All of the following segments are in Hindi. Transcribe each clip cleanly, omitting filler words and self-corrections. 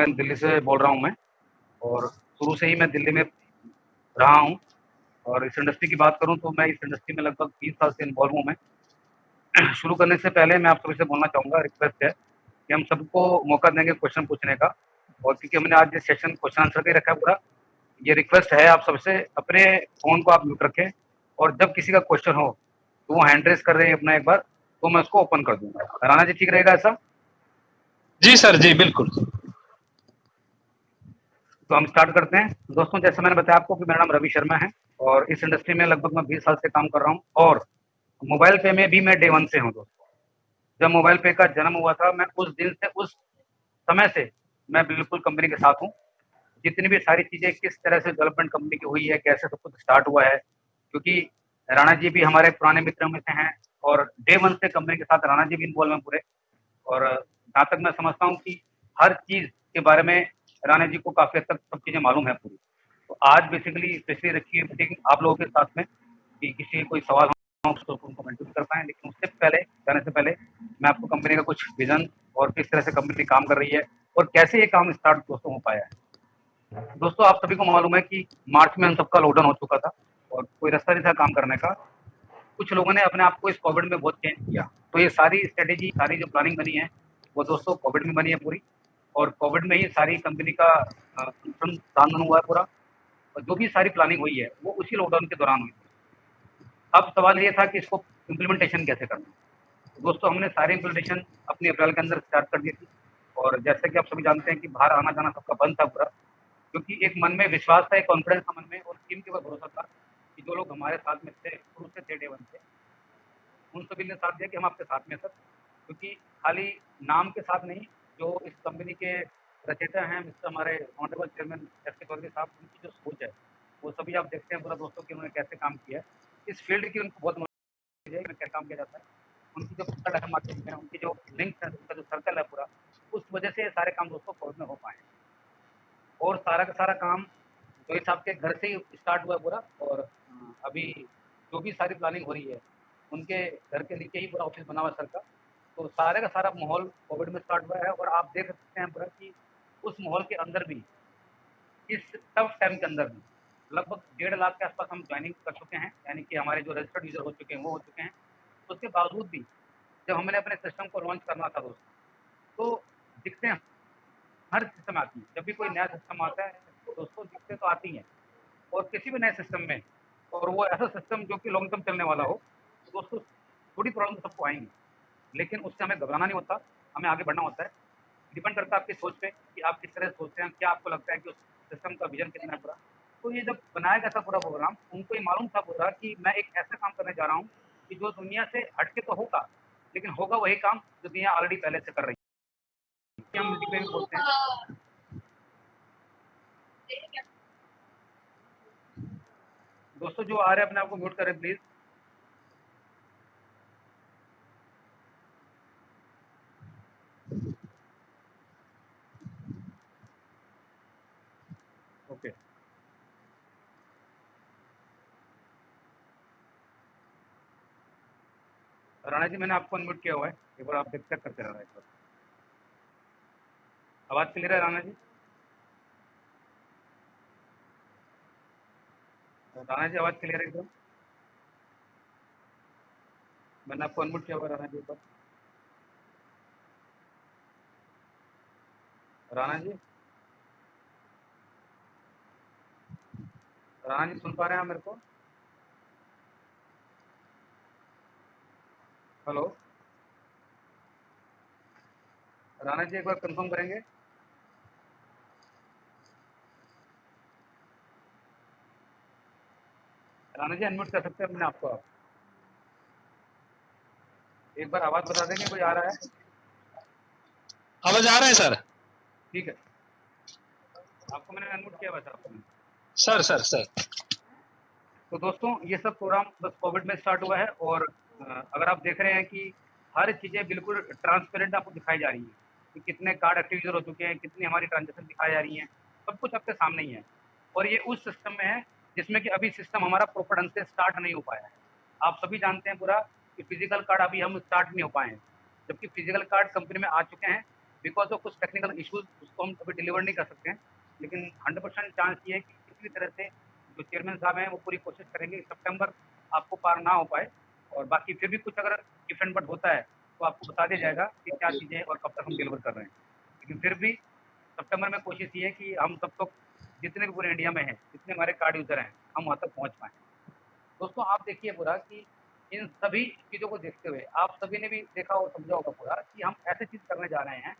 मैं दिल्ली से बोल रहा हूँ मैं, और शुरू से ही मैं दिल्ली में रहा हूँ। और इस इंडस्ट्री की बात करूँ तो मैं इस इंडस्ट्री में लगभग 20 साल से इन्वॉल्व हूँ मैं। शुरू करने से पहले मैं आप सभी से बोलना चाहूँगा, रिक्वेस्ट है कि हम सबको मौका देंगे क्वेश्चन पूछने का, और क्योंकि हमने आज ये सेशन क्वेश्चन आंसर का ही रखा है पूरा, ये रिक्वेस्ट है आप सबसे, अपने फ़ोन को आप म्यूट रखें, और जब किसी का क्वेश्चन हो तो वो हैंड रेज़ कर रहे हैं अपना एक बार, तो मैं उसको ओपन कर दूँगा। राणा जी, ठीक रहेगा ऐसा? जी सर, जी बिल्कुल। तो हम स्टार्ट करते हैं। दोस्तों, जैसे मैंने बताया आपको कि मेरा नाम रवि शर्मा है, और इस इंडस्ट्री में लगभग मैं 20 साल से काम कर रहा हूँ, और मोबाइल पे में भी मैं डे 1 से हूँ दोस्तों। जब मोबाइल पे का जन्म हुआ था, मैं उस दिन से, उस समय से मैं बिल्कुल कंपनी के साथ हूँ। जितनी भी सारी चीज़ें किस तरह से डेवलपमेंट कंपनी की हुई है, कैसे सब कुछ स्टार्ट हुआ है, क्योंकि राणा जी भी हमारे पुराने मित्रों में से हैं, और डे 1 से कंपनी के साथ राणा जी भी इन्वॉल्व हैं पूरे। और जहाँ तक मैं समझता हूँ कि हर चीज़ के बारे में राणा जी को काफ़ी हद तक सब चीज़ें मालूम है पूरी। तो आज बेसिकली स्पेशली रखी है मीटिंग आप लोगों के साथ में, कि किसी को कोई सवाल हो तो उनको कंट्रीब्यूट कर पाएँ। लेकिन उससे पहले, जाने से पहले, मैं आपको कंपनी का कुछ विज़न और किस तरह से कंपनी काम कर रही है और कैसे ये काम स्टार्ट दोस्तों हो पाया है। दोस्तों, आप सभी को मालूम है कि मार्च में हम सबका लॉकडाउन हो चुका था, और कोई रास्ता नहीं था काम करने का। कुछ लोगों ने अपने आप को इस कोविड में बहुत चेंज किया। तो ये सारी स्ट्रेटेजी, सारी जो प्लानिंग बनी है, वो दोस्तों कोविड में बनी है पूरी, और कोविड में ही सारी कंपनी का अनुसंधान हुआ है पूरा, और जो भी सारी प्लानिंग हुई है, वो उसी लॉकडाउन के दौरान हुई। अब सवाल ये था कि इसको इम्प्लीमेंटेशन कैसे करना है। तो दोस्तों, हमने सारी इम्प्लीमेंटेशन अपनी अप्रैल के अंदर स्टार्ट कर दी थी, और जैसे कि आप सभी जानते हैं कि बाहर आना-जाना सबका बंद था पूरा, क्योंकि एक मन में विश्वास था, एक कॉन्फिडेंस था मन में, और टीम के ऊपर भरोसा था कि जो लोग हमारे साथ में थे, शुरू से थे, डे 1 से, उन सभी ने साथ दिया कि हम आपके साथ में हैं सर। क्योंकि खाली नाम के साथ नहीं, जो इस कंपनी के रचयिता हैं मिस्टर हमारे ऑनरेबल चेयरमैन एस.के. चौधरी साहब, उनकी जो सोच है, वो सभी आप देखते हैं पूरा दोस्तों कि उन्होंने कैसे काम किया है। इस फील्ड की उनको बहुत नॉलेज है कि कैसे काम किया जाता है। उनकी जो पकड़ है मार्केट में, उनकी जो लिंक्स है, उनका जो सर्कल है पूरा, उस वजह से ये सारे काम दोस्तों कोविड में हो पाए हैं। और सारा का सारा काम जो साहब के घर से ही स्टार्ट हुआ है पूरा, और अभी जो भी सारी प्लानिंग हो रही है, उनके घर के नीचे ही पूरा ऑफिस बना हुआ है सर का। तो सारे का सारा माहौल कोविड में स्टार्ट हुआ है, और आप देख सकते हैं पूरा कि उस माहौल के अंदर भी, इस टफ टाइम के अंदर भी, लगभग 1.5 लाख के आसपास हम ज्वाइनिंग कर चुके हैं, यानी कि हमारे जो रजिस्टर्ड यूज़र हो चुके हैं, वो हो चुके हैं। उसके बावजूद भी जब हमने अपने सिस्टम को लॉन्च करना था दोस्तों, तो दिक्कतें हर सिस्टम आती हैं। जब भी कोई नया सिस्टम आता है, दोस्तों दिक्कतें तो आती हैं, और किसी भी नए सिस्टम में, और वो ऐसा सिस्टम जो कि लॉन्ग टर्म चलने वाला हो, तो दोस्तों थोड़ी प्रॉब्लम तो सबको आएँगी। लेकिन उससे हमें घबराना नहीं होता, हमें आगे बढ़ना होता है। डिपेंड करता है आपकी सोच पे कि आप किस तरह से सोचते हैं, क्या आपको लगता है कि उस सिस्टम का विज़न कितना है पूरा। तो ये जब बनाया गया था पूरा प्रोग्राम, उनको ये मालूम था पूरा कि मैं एक ऐसा काम करने जा रहा हूँ कि जो दुनिया से हट के तो होगा, लेकिन होगा वही काम जो दुनिया ऑलरेडी पहले से कर रही है। हम मीटिंग में भी बोलते हैं। दोस्तों, जो आ रहे हैं अपने आप को म्यूट करें प्लीज़। ओके। राणा जी, मैंने आपको अनम्यूट किया हुआ है, एक बार आप चेक करते रहना एक बार। आवाज़ क्लियर है राणा जी? राणा जी, आवाज़ क्लियर है एकदम? मैंने आपको अनम्यूट किया हुआ है राणा जी, एक बार। राणा जी? राणा जी, सुन पा रहे हैं आप मेरे को? हेलो? राणा जी, एक बार कंफर्म करेंगे? राणा जी, अनम्यूट कर सकते हैं अपने आप को आप? एक बार आवाज़ बता देंगे, कोई आ रहा है? आवाज आ रहा है सर? ठीक है। आपको मैंने अनम्यूट किया हुआ था आपको मैंने। सर सर सर तो दोस्तों, ये सब प्रोग्राम बस कोविड में स्टार्ट हुआ है, और अगर आप देख रहे हैं कि हर चीज़ें बिल्कुल ट्रांसपेरेंट आपको दिखाई जा रही हैं, कि कितने कार्ड एक्टिव यूज़र हो चुके हैं, कितनी हमारी ट्रांज़ैक्शन दिखाई जा रही हैं, सब कुछ आपके सामने ही है। और ये उस सिस्टम में है, जिसमें कि अभी सिस्टम हमारा प्रॉपर ढंग से स्टार्ट नहीं हो पाया है। आप सभी जानते हैं पूरा कि फिज़िकल कार्ड अभी हम स्टार्ट नहीं हो पाए हैं, जबकि फिज़िकल कार्ड कंपनी में आ चुके हैं। बिकॉज़ ऑफ कुछ टेक्निकल इश्यूज़ उसको हम अभी डिलीवर नहीं कर सकते हैं। लेकिन 100% चांस ये है कि किसी भी तरह से जो चेयरमैन साहब हैं, वो पूरी कोशिश करेंगे कि सितंबर आपको पार ना हो पाए और बाकी फिर भी कुछ अगर इफ एंड बट होता है, तो आपको बता दिया जाएगा कि क्या चीज़ें और कब तक हम डिलीवर कर रहे हैं। लेकिन फिर भी सितंबर में कोशिश ये है कि हम सब तक जितने भी पूरे इंडिया में हैं, जितने हमारे कार्ड यूज़र हैं, हम वहाँ तक पहुँच पाएँ। दोस्तों आप देखिए पूरा कि इन सभी चीज़ों को देखते हुए आप सभी ने भी देखा और समझा होगा पूरा कि हम ऐसी चीज़ करने जा रहे हैं,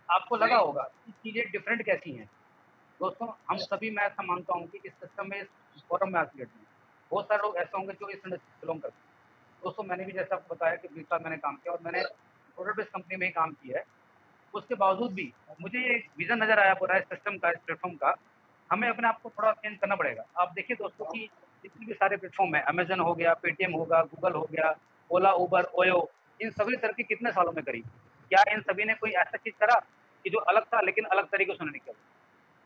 आपको लगा होगा कि चीज़ें डिफरेंट कैसी हैं। दोस्तों हम सभी मैं ऐसा मानता हूँ कि इस सिस्टम में, इस फोरम में आज की डेट में, बहुत सारे लोग ऐसे होंगे जो इस इंडस्ट्री से बिलॉन्ग करते हैं। दोस्तों मैंने भी जैसा आपको बताया कि 20 साल मैंने काम किया और मैंने प्रोडक्ट बेस्ड कंपनी में ही काम किया है। उसके बावजूद भी मुझे ये विज़न नज़र आया पूरा इस सिस्टम का, इस प्लेटफ़ॉर्म का, हमें अपने आप को थोड़ा चेंज करना पड़ेगा। आप देखिए दोस्तों कि जितने भी सारे प्लेटफ़ॉर्म हैं, अमेज़न हो गया, पेटीएम होगा, गूगल हो गया, ओला, उबर, ओयो, इन सभी तरक्की कितने सालों में करी? क्या इन सभी ने कोई ऐसा चीज़ करा कि जो अलग था लेकिन अलग तरीके से उन्होंने किया?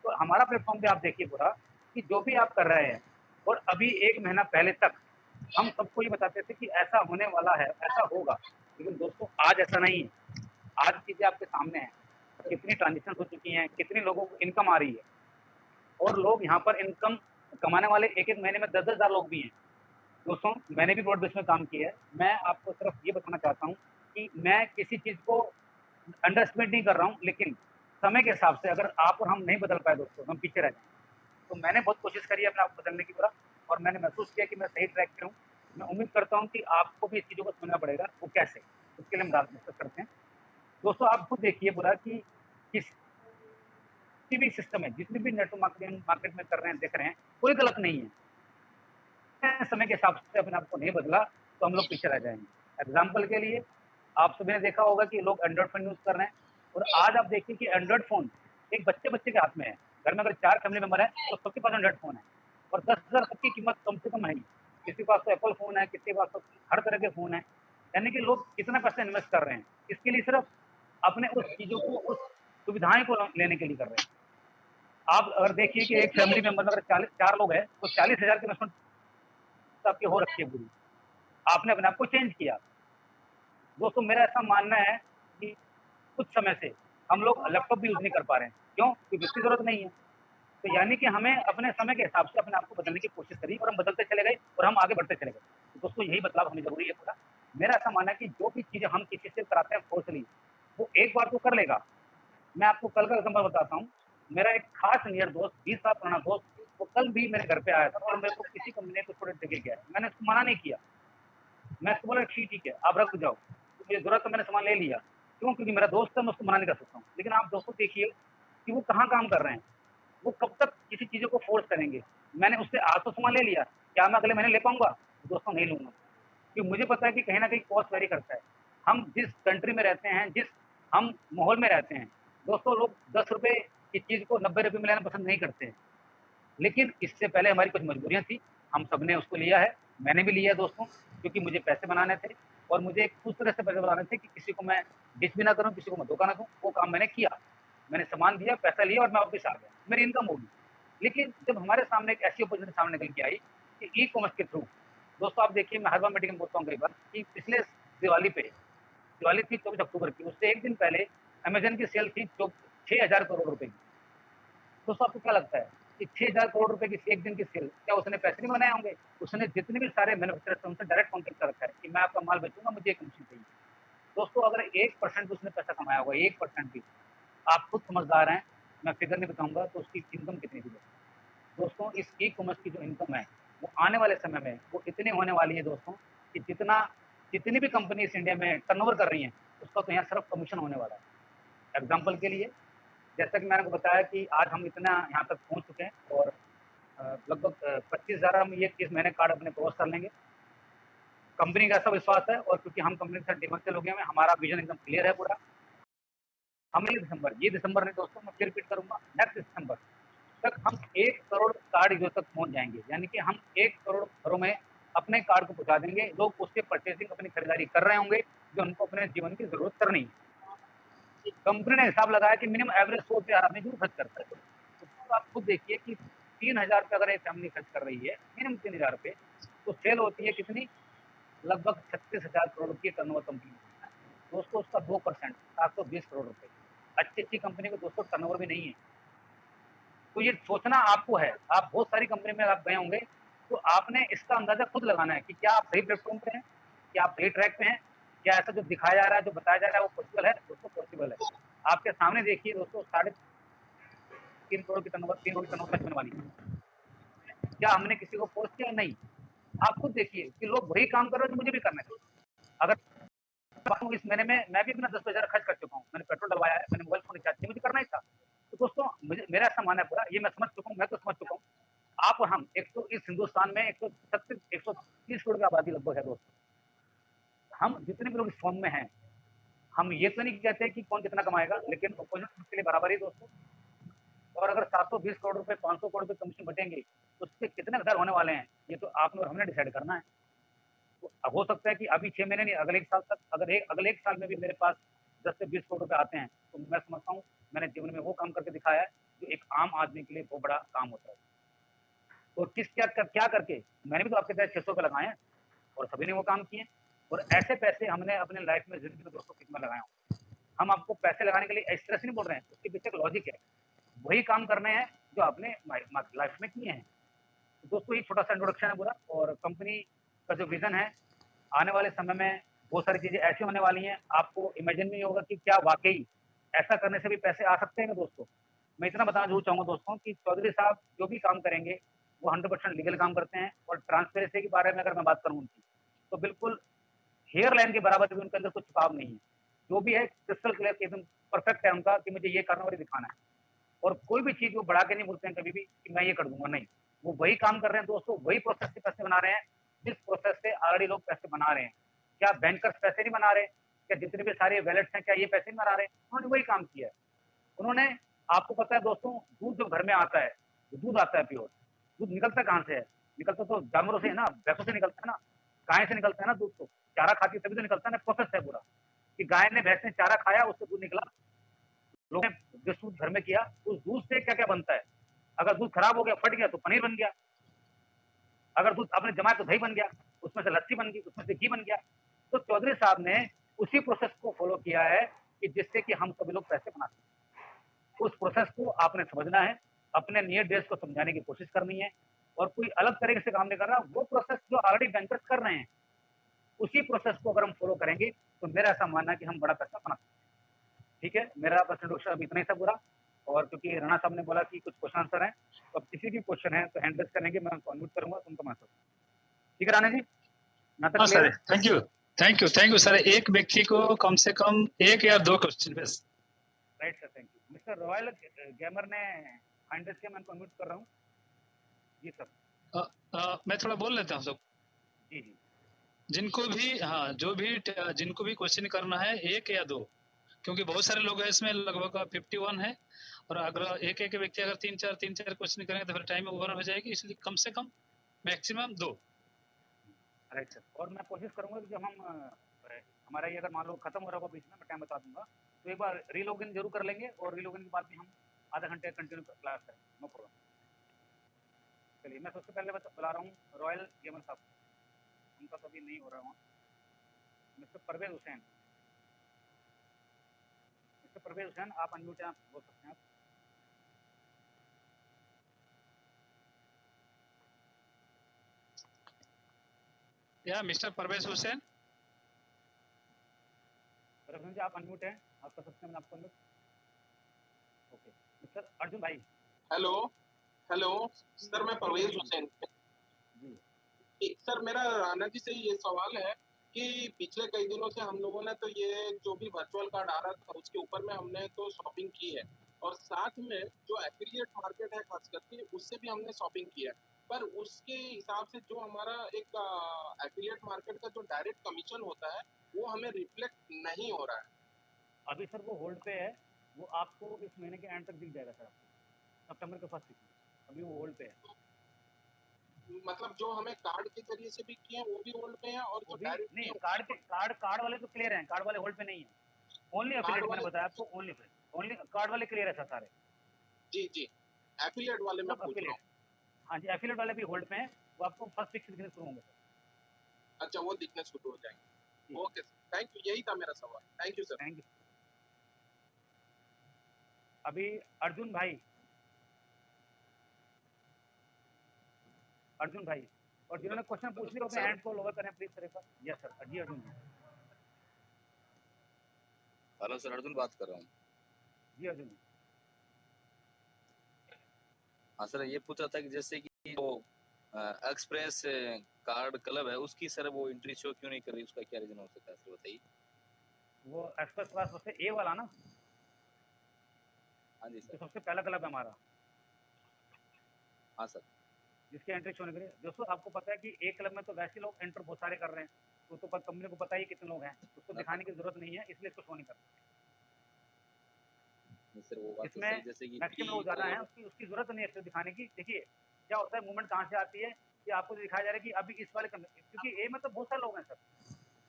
तो हमारा प्लेटफ़ॉर्म पे आप देखिए पूरा कि जो भी आप कर रहे हैं और अभी 1 महीना पहले तक हम सबको ये बताते थे कि ऐसा होने वाला है, ऐसा होगा। लेकिन दोस्तों आज ऐसा नहीं है। आज चीज़ें आपके सामने हैं। कितनी ट्रांज़ैक्शंस हो चुकी हैं, कितने लोगों को इनकम आ रही है और लोग यहाँ पर इनकम कमाने वाले 1-1 महीने में 10-10 हज़ार लोग भी हैं। दोस्तों मैंने भी ब्रॉड बेस में काम किया है। मैं आपको सिर्फ़ ये बताना चाहता हूँ कि मैं किसी चीज़ को अंडर एस्टिमेट नहीं कर रहा हूँ, लेकिन समय के हिसाब से अगर आप और हम नहीं बदल पाए दोस्तों, तो हम पीछे रह जाएँगे। तो मैंने बहुत कोशिश करी है अपने आप को बदलने की पूरा और मैंने महसूस किया कि मैं सही ट्रैक पे हूँ। मैं उम्मीद करता हूँ कि आपको भी इस चीज़ों को समझना पड़ेगा, वो कैसे? उसके लिए हम डिस्कस करते हैं। दोस्तों आप खुद देखिए पूरा कि किसी भी सिस्टम है, जितनी भी नेटवर्क मार्केटिंग मार्केट में कर रहे हैं, देख रहे हैं, कोई गलत नहीं है। समय के हिसाब से अपने आप को नहीं बदला, तो हम लोग पीछे रह जाएँगे। एग्ज़ाम्पल के लिए आप सभी ने देखा होगा कि लोग एंड्रॉइड फ़ोन यूज़ कर रहे हैं और आज आप देखिए कि एंड्रॉइड फ़ोन एक बच्चे-बच्चे के हाथ में है। घर में अगर 4 फैमिली मेंबर हैं, तो सबके पास एंड्रॉइड फ़ोन है और 10,000 तक की कीमत कम से कम है ही। किसी के पास तो एप्पल फ़ोन है, किसी के पास तो हर तरह के फ़ोन हैं। यानी कि लोग कितना पैसा इन्वेस्ट कर रहे हैं, इसके लिए सिर्फ़ अपने उस चीज़ों को, उस सुविधाएँ को लेने के लिए कर रहे हैं। आप अगर देखिए कि एक फैमिली मेंबर में अगर 40 4 लोग हैं, तो 40,000 की इन्वेस्टमेंट आपकी हो रखी है पूरी। आपने अपने आप को चेंज किया। दोस्तों मेरा ऐसा मानना है कि कुछ समय से हम लोग लैपटॉप भी यूज़ नहीं कर पा रहे हैं। क्यों? क्योंकि उसकी ज़रूरत नहीं है। तो यानी कि हमें अपने समय के हिसाब से अपने आप को बदलने की कोशिश करी और हम बदलते चले गए और हम आगे बढ़ते चले गए। तो दोस्तों यही बदलाव हमें ज़रूरी है पूरा। मेरा ऐसा मानना है कि जो भी चीज़ें हम किसी से कराते हैं फ़ोर्सली, वो एक बार तो कर लेगा। मैं आपको कल का एग्ज़ाम्पल बताता हूँ। मेरा एक खास नियर दोस्त, 20 साल पुराना दोस्त, वो कल भी मेरे घर पे आया था और मेरे को किसी कंपनी ने कुछ प्रोडक्ट देके गया है। मैंने उसको मना नहीं किया। मैं उसको बोला ठीक है, आप रख जाओ। तो मुझे ज़रूरत है मैंने सामान ले लिया। क्यों? क्योंकि मेरा दोस्त है मैं उसको मना नहीं कर सकता हूँ। लेकिन आप दोस्तों देखिए कि वो कहाँ काम कर रहे हैं। वो कब तक किसी चीज़ों को फ़ोर्स करेंगे। मैंने उससे आज तो सामान ले लिया, क्या मैं अगले महीने ले पाऊँगा? दोस्तों नहीं लूँगा। क्योंकि मुझे पता है कि कहीं न कहीं कॉस्ट वेरी करता है। हम जिस कंट्री में रहते हैं, जिस हम माहौल में रहते हैं, दोस्तों लोग ₹10 की चीज़ को ₹90 में लेना पसंद नहीं करते हैं। लेकिन इससे पहले हमारी कुछ मजबूरियाँ थी, हम सबने उसको लिया है, मैंने भी लिया है दोस्तों, क्योंकि मुझे पैसे बनाने थे और मुझे एक उस तरह से पैसे बनाने थे कि किसी को मैं डिच भी ना करूँ, किसी को मैं धोखा ना दूँ, वो काम मैंने किया। मैंने सामान दिया, पैसा लिया और मैं वापस आ गया, मेरी इनकम होगी। लेकिन जब हमारे सामने एक ऐसी अपॉर्च्युनिटी सामने निकल के आई कि ई-कॉमर्स के थ्रू, दोस्तों आप देखिए मैं हर बार मीटिंग में बोलता हूँ कई बार कि पिछले दिवाली पे, दिवाली थी 24 अक्टूबर की, उससे 1 दिन पहले अमेज़न की सेल थी जो 6,000 करोड़ रुपए की। दोस्तों आपको क्या लगता है कि 6,000 करोड़ रुपए की एक दिन की सेल, क्या उसने पैसे नहीं बनाए होंगे? उसने जितने भी सारे मैन्युफैक्चरर्स हैं उनसे डायरेक्ट कॉन्टैक्ट कर रखा है कि मैं आपका माल बेचूँगा, मुझे ये कमीशन चाहिए। दोस्तों अगर 1% भी उसने पैसा कमाया होगा, 1% भी, आप खुद समझदार हैं, मैं फिगर नहीं बताऊँगा तो उसकी इनकम कितनी थी दोस्तों इस ई-कॉमर्स की जो इनकम है, वो आने वाले समय में वो इतनी होने वाली है दोस्तों कि जितनी भी कंपनीज़ इंडिया में टर्नओवर कर रही हैं, उसका तो यहाँ सिर्फ कमीशन होने वाला है। एग्ज़ाम्पल के लिए जैसा कि मैंने आपको बताया कि आज हम इतना यहाँ तक पहुँच चुके हैं और लगभग 25,000 हम ये इस महीने कार्ड अपने क्रॉस कर लेंगे। कंपनी का ऐसा विश्वास है और क्योंकि हम कंपनी के साथ डे वन से लगे हुए हैं, हमारा विज़न एकदम क्लियर है पूरा। हम ये दिसंबर नहीं दोस्तों मैं फिर रिपीट करूँगा, नेक्स्ट दिसंबर तक हम 1 करोड़ कार्ड यूज़र तक पहुँच जाएँगे। यानी कि हम 1 करोड़ घरों में अपने कार्ड को पहुँचा देंगे। लोग उससे परचेज़िंग अपनी खरीदारी कर रहे होंगे, जो उनको अपने जीवन की ज़रूरत करनी है। कंपनी ने हिसाब लगाया कि मिनिमम एवरेज 100 रुपए हर आदमी ज़रूर खर्च करता है। तो आप खुद देखिए कि 3,000 रुपए अगर एक फैमिली खर्च कर रही है, मिनिमम 3,000 रुपए, तो सेल होती है कितनी? लगभग 36,000 करोड़ की टर्नओवर कंपनी में होता है। दोस्तों उसका 2% 720 करोड़ रुपए। अच्छी कंपनी में दोस्तों टर्नओवर भी नहीं है। तो ये सोचना आपको है। आप बहुत सारी कंपनी में आप गए होंगे, तो आपने इसका अंदाज़ा खुद लगाना है कि क्या आप सही प्लेटफ़ॉर्म पे हैं? क्या आप सही ट्रैक पे हैं? क्या ऐसा जो दिखाया जा रहा है, जो बताया जा रहा है वो पॉसिबल है? दोस्तों पॉसिबल है। आपके सामने देखिए दोस्तों, साढ़े 3 करोड़ की टर्नओवर, 3 करोड़ की टर्नओवर होने वाली है। क्या हमने किसी को फ़ोर्स किया? नहीं। आप खुद देखिए कि लोग वही काम कर रहे हैं जो मुझे भी करना है। अगर इस महीने में मैं भी अपना 10,000 खर्च कर चुका हूँ। मैंने पेट्रोल डलवाया है, मैंने मोबाइल फ़ोन रिचार्ज किया, मुझे करना ही था। तो दोस्तों मुझे मेरा ऐसा मानना है पूरा, ये मैं समझ चुका हूँ, मैं तो समझ चुका हूँ। आप और हम एक तो इस हिंदुस्तान में 136 130 करोड़ की आबादी लगभग है दोस्तों। हम जितने भी लोग इस फ़ॉर्म में हैं, हम ये तो नहीं कहते कि कौन कितना कमाएगा, लेकिन अपॉर्च्युनिटी सबके लिए बराबर ही दोस्तों। और अगर 720 करोड़ रुपए, 500 करोड़ रुपए कमीशन बटेंगे, तो उसके कितने घर होने वाले हैं, ये तो आपने और हमने डिसाइड करना है। तो अब हो सकता है कि अभी 6 महीने नहीं, अगले 1 साल तक, अगले 1 साल में भी मेरे पास 10 से 20 करोड़ रुपए आते हैं, तो मैं समझता हूँ मैंने जीवन में वो काम करके दिखाया है, जो एक आम आदमी के लिए बहुत बड़ा काम होता है। और क्या करके मैंने भी तो आपके तहत 600 रुपए लगाए हैं और सभी ने वो काम किए। और ऐसे पैसे हमने अपने लाइफ में ज़िंदगी में दोस्तों कितना लगाया हूँ। हम आपको पैसे लगाने के लिए इस तरह से नहीं बोल रहे हैं, उसके पीछे एक लॉजिक है। वही काम करने हैं जो आपने लाइफ में किए हैं। तो दोस्तों ये छोटा-सा इंट्रोडक्शन है पूरा, और कंपनी का जो विज़न है, आने वाले समय में बहुत सारी चीज़ें ऐसी होने वाली हैं, आपको इमेजिन नहीं होगा कि क्या वाक़ई ऐसा करने से भी पैसे आ सकते हैं दोस्तों। मैं इतना बताना ज़रूर चाहूँगा दोस्तों कि चौधरी साहब जो भी काम करेंगे, वो 100% लीगल काम करते हैं, और ट्रांसपेरेंसी के बारे में अगर मैं बात करूँ उनकी, तो बिल्कुल हेयर लाइन के बराबर भी उनके अंदर कुछ छुपाव नहीं है। जो भी है क्रिस्टल क्लियर एकदम परफेक्ट है उनका कि मुझे ये करना और ये दिखाना है। और कोई भी चीज़ वो बढ़ा के नहीं बोलते हैं कभी भी कि मैं ये कर दूँगा, नहीं। वो वही काम कर रहे हैं दोस्तों, वही प्रोसेस से पैसे बना रहे हैं, जिस प्रोसेस से ऑलरेडी लोग पैसे बना रहे हैं। क्या बैंकर्स पैसे नहीं बना रहे? क्या जितने भी सारे वैलेट्स हैं, क्या ये पैसे नहीं बना रहे? उन्होंने वही काम किया है। उन्होंने, आपको पता है दोस्तों, दूध जब घर में आता है, तो दूध आता है प्योर, दूध निकलता कहाँ से है? निकलता तो जानवरों से है ना, भैंसों से निकलता है ना, गाय से निकलता है ना दूध तो। चारा खाती है तभी तो निकलता है ना, प्रोसेस है पूरा, कि गाय ने, भैंस ने चारा खाया, उससे दूध निकला। लोगों ने जो दूध घर में किया, उस दूध से क्या-क्या बनता है? अगर दूध खराब हो गया, फट गया तो पनीर बन गया। अगर दूध आपने जमाया तो दही बन गया, उसमें से लस्सी बन गई, उसमें से घी बन गया। तो चौधरी साहब ने उसी प्रोसेस को फ़ॉलो किया है कि जिससे कि हम सभी लोग पैसे बना सकें। उस प्रोसेस को आपने समझना है, अपने नियर डेज़ को समझाने की कोशिश करनी है, और कोई अलग तरीके से काम नहीं कर रहा, वो प्रोसेस जो ऑलरेडी बैंकर्स कर रहे हैं, उसी प्रोसेस को अगर हम फ़ॉलो करेंगे, तो मेरा ऐसा मानना है कि हम बड़ा पैसा बना सकते हैं। ठीक है? मेरा बस इंट्रोडक्शन अभी इतना ही था पूरा। और क्योंकि राणा साहब ने बोला कि कुछ क्वेश्चन आंसर हैं, तो अब किसी भी क्वेश्चन है तो हैंड रेज़ करेंगे, मैं उनको अनम्यूट करूँगा, तो उनको मैं आंसर। ठीक है राणा जी? यहाँ तक हाँ क्लियर सर, है? Thank you sir. एक व्यक्ति को कम से कम 1 या 2 क्वेश्चन बस। Right sir, thank you. Mister royal gamer ने हैंड रेज़ किया, मैं उनको अनम्यूट कर रहा हूँ। जी सर। मैं थोड़ा बोल लेता हूँ सब। जी, जी। जिनको भी, हाँ, जिनको भी क्वेश्चन करना है 1 या 2, क्योंकि बहुत सारे लोग हैं इसमें, लगभग 51 है, और अगर एक व्यक्ति अगर 3-4 क्वेश्चन करेंगे तो फिर टाइम ओवर हो जाएगी, इसलिए कम से कम मैक्सिमम 2। Right sir. और मैं कोशिश करूँगा कि जब हम हमारा ये अगर मान लो खत्म हो रहा होगा बीच में, मैं टाइम बता दूँगा, तो एक बार रीलॉगिन ज़रूर कर लेंगे, और रीलॉगिन के बाद भी हम आधा घंटे कंटिन्यू क्लास करेंगे, नो प्रॉब्लम। चलिए, मैं सबसे पहले बुला रहा हूँ रॉयल गेमर साहब को। उनका तो अभी नहीं हो रहा है वहाँ। मिस्टर परवेज़ हुसैन। मिस्टर परवेज़ हुसैन, आप अनम्यूट हैं, आप बोल सकते हैं आप। या मिस्टर परवेज हुसैन। परवेज़ हुसैन जी, आप अनम्यूट हैं, आप कर सकते हैं, मैंने आपको अनम्यूट। ओके। मिस्टर अर्जुन भाई। हेलो, हेलो जी, सर, मैं जी परवेज अर्जुन हुसैन। जी। सर, मेरा राणा जी से ये सवाल है कि पिछले कई दिनों से हम लोगों ने तो ये जो भी वर्चुअल कार्ड आ रहा था उसके ऊपर में हमने तो शॉपिंग की है, और साथ में जो एफिलिएट मार्केट है खास करके उससे भी हमने शॉपिंग की है। पर उसके हिसाब से जो हमारा एक एफिलिएट मार्केट का जो डायरेक्ट कमीशन होता है वो हमें रिफ्लेक्ट नहीं हो रहा है। अभी सर वो होल्ड पे है, वो आपको इस महीने के एंड तक दिख जाएगा सर आपको, सितंबर के फर्स्ट वीक में। अभी वो होल्ड पे है। मतलब जो हमें कार्ड के जरिए से भी किए हैं वो भी होल्ड पे है, और वो जो भी डायरेक्ट नहीं, किए कार्ड के कार्ड वाले तो क्लियर हैं, कार्ड वाले होल्ड पे नहीं है। ओनली कार्ड एफिलिएट, मैंने वाले। बताया आपको, ओनली ओनली कार्ड वाले क्लियर है सर सारे। जी जी, एफिलिएट वाले मैं सब पूछ रहा एफिलिएट। हूँ। हाँ जी, एफिलिएट वाले भी होल्ड पे हैं, वो आपको फर्स्ट वीक से दिखने शुरू होंगे सर। अच्छा, वो दिखने शुरू हो जाएंगे। जी, ओके सर, थैंक यू, यही था मेरा सवाल। Thank you sir. Thank you. अभी अर्जुन भाई और जिन्होंने क्वेश्चन पूछ लिया अपने हैंड को लोअर करें प्लीज सर एक बार। यस सर, जी अर्जुन जी। हेलो सर, अर्जुन बात कर रहा हूँ। जी अर्जुन जी। हाँ सर, ये पूछ रहा था कि जैसे कि वो एक्सप्रेस कार्ड क्लब है, उसकी सर वो एंट्री शो क्यों नहीं कर रही, उसका क्या रीजन हो सकता है सर, बताइए। वो एक्सप्रेस क्लास सबसे ए वाला ना, हाँ जी तो सर। सबसे पहला क्लब है हमारा, हाँ सर। जिसके एंट्री शो नहीं करे। दोस्तों आपको पता है कि एक क्लब में तो वैसे लोग एंटर बहुत सारे कर रहे हैं, तो कंपनी को पता ही कितने लोग हैं, उसको दिखाने की जरूरत नहीं है, इसलिए इसको शो नहीं करते। सर वो बात तो इसमें सही, जैसे कि मैक्सिमम लोग ज्यादा हैं, उसकी जरूरत नहीं है इसको दिखाने की। देखिए क्या होता है, मूवमेंट कहाँ से आती है कि आपको दिखाया जा रहा है कि अभी इस वाले क्योंकि ए में तो बहुत सारे लोग हैं सर।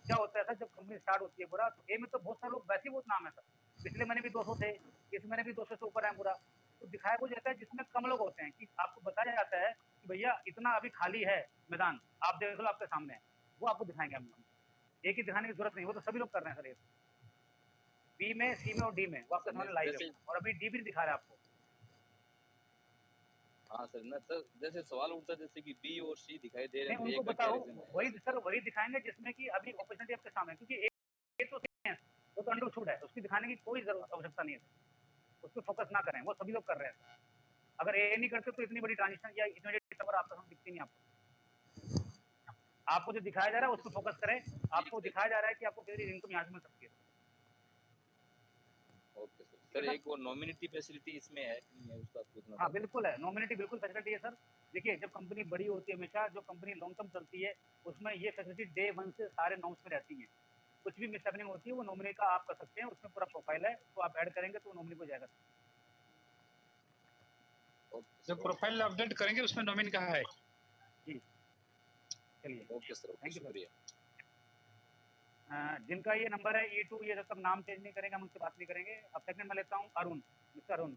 क्या होता है सर, जब कंपनी स्टार्ट होती है पूरा, तो ए में तो बहुत सारे लोग वैसे ही बहुत नाम है सर। पिछले महीने भी 200 थे, इस महीने भी 200 से ऊपर है पूरा। तो दिखाया वो जाता है जिसमें कम लोग होते हैं, कि आपको बताया जाता है कि भैया इतना अभी खाली है मैदान, आप देख लो आपके सामने है, वो आपको दिखाएंगे हम। एक ही दिखाने की जरूरत नहीं, वो तो सभी लोग कर रहे हैं सर। बी में, सी में और डी में वो आपके सामने लाइव है, और अभी डी भी दिखा रहा है आपको। हाँ सर, ना सर जैसे सवाल उठता है जैसे कि बी और सी दिखाई दे रहे हैं, उनको तो बताओ, वही सर वही दिखाएंगे जिसमें कि अभी अपॉर्चुनिटी आपके सामने है, क्योंकि ए तो है, वो तो अंडरस्टूड है, उसकी दिखाने की कोई जरूरत आवश्यकता नहीं है, उस पर फोकस ना करें, वो सभी लोग कर रहे हैं। अगर ए नहीं करते तो इतनी बड़ी ट्रांजिशन या इतनी बड़ी टवर आपके सामने दिखती नहीं। आपको जो दिखाया जा रहा है उस पर फोकस करें। आपको दिखाया जा रहा है कि आपको कितनी इनकम यहाँ से मिल सकती है। Okay sir. सर एक वो नॉमिनिटी फैसिलिटी इसमें है कि नहीं है, उसका पूछना था। हाँ बिल्कुल है, नॉमिनिटी बिल्कुल फैसिलिटी है सर। देखिए जब कंपनी बड़ी होती है, हमेशा जो कंपनी लॉन्ग टर्म चलती है उसमें ये फैसिलिटी डे 1 से सारे नॉर्म्स में रहती है। कुछ भी मिसहैपनिंग होती है वो नॉमिनी का आप कर सकते हैं, उसमें पूरा प्रोफाइल है, उसको आप ऐड करेंगे तो नॉमिनी को जाएगा। जब प्रोफाइल अपडेट करेंगे उसमें नॉमिनी कहाँ है? जी चलिए, ओके सर, थैंक यू शुक्रिया। जिनका ये नंबर है E2, ये जब तक नाम चेंज नहीं करेंगे हम उनसे बात नहीं करेंगे। अब सेकंड में लेता हूँ अरुण, मिस्टर अरुण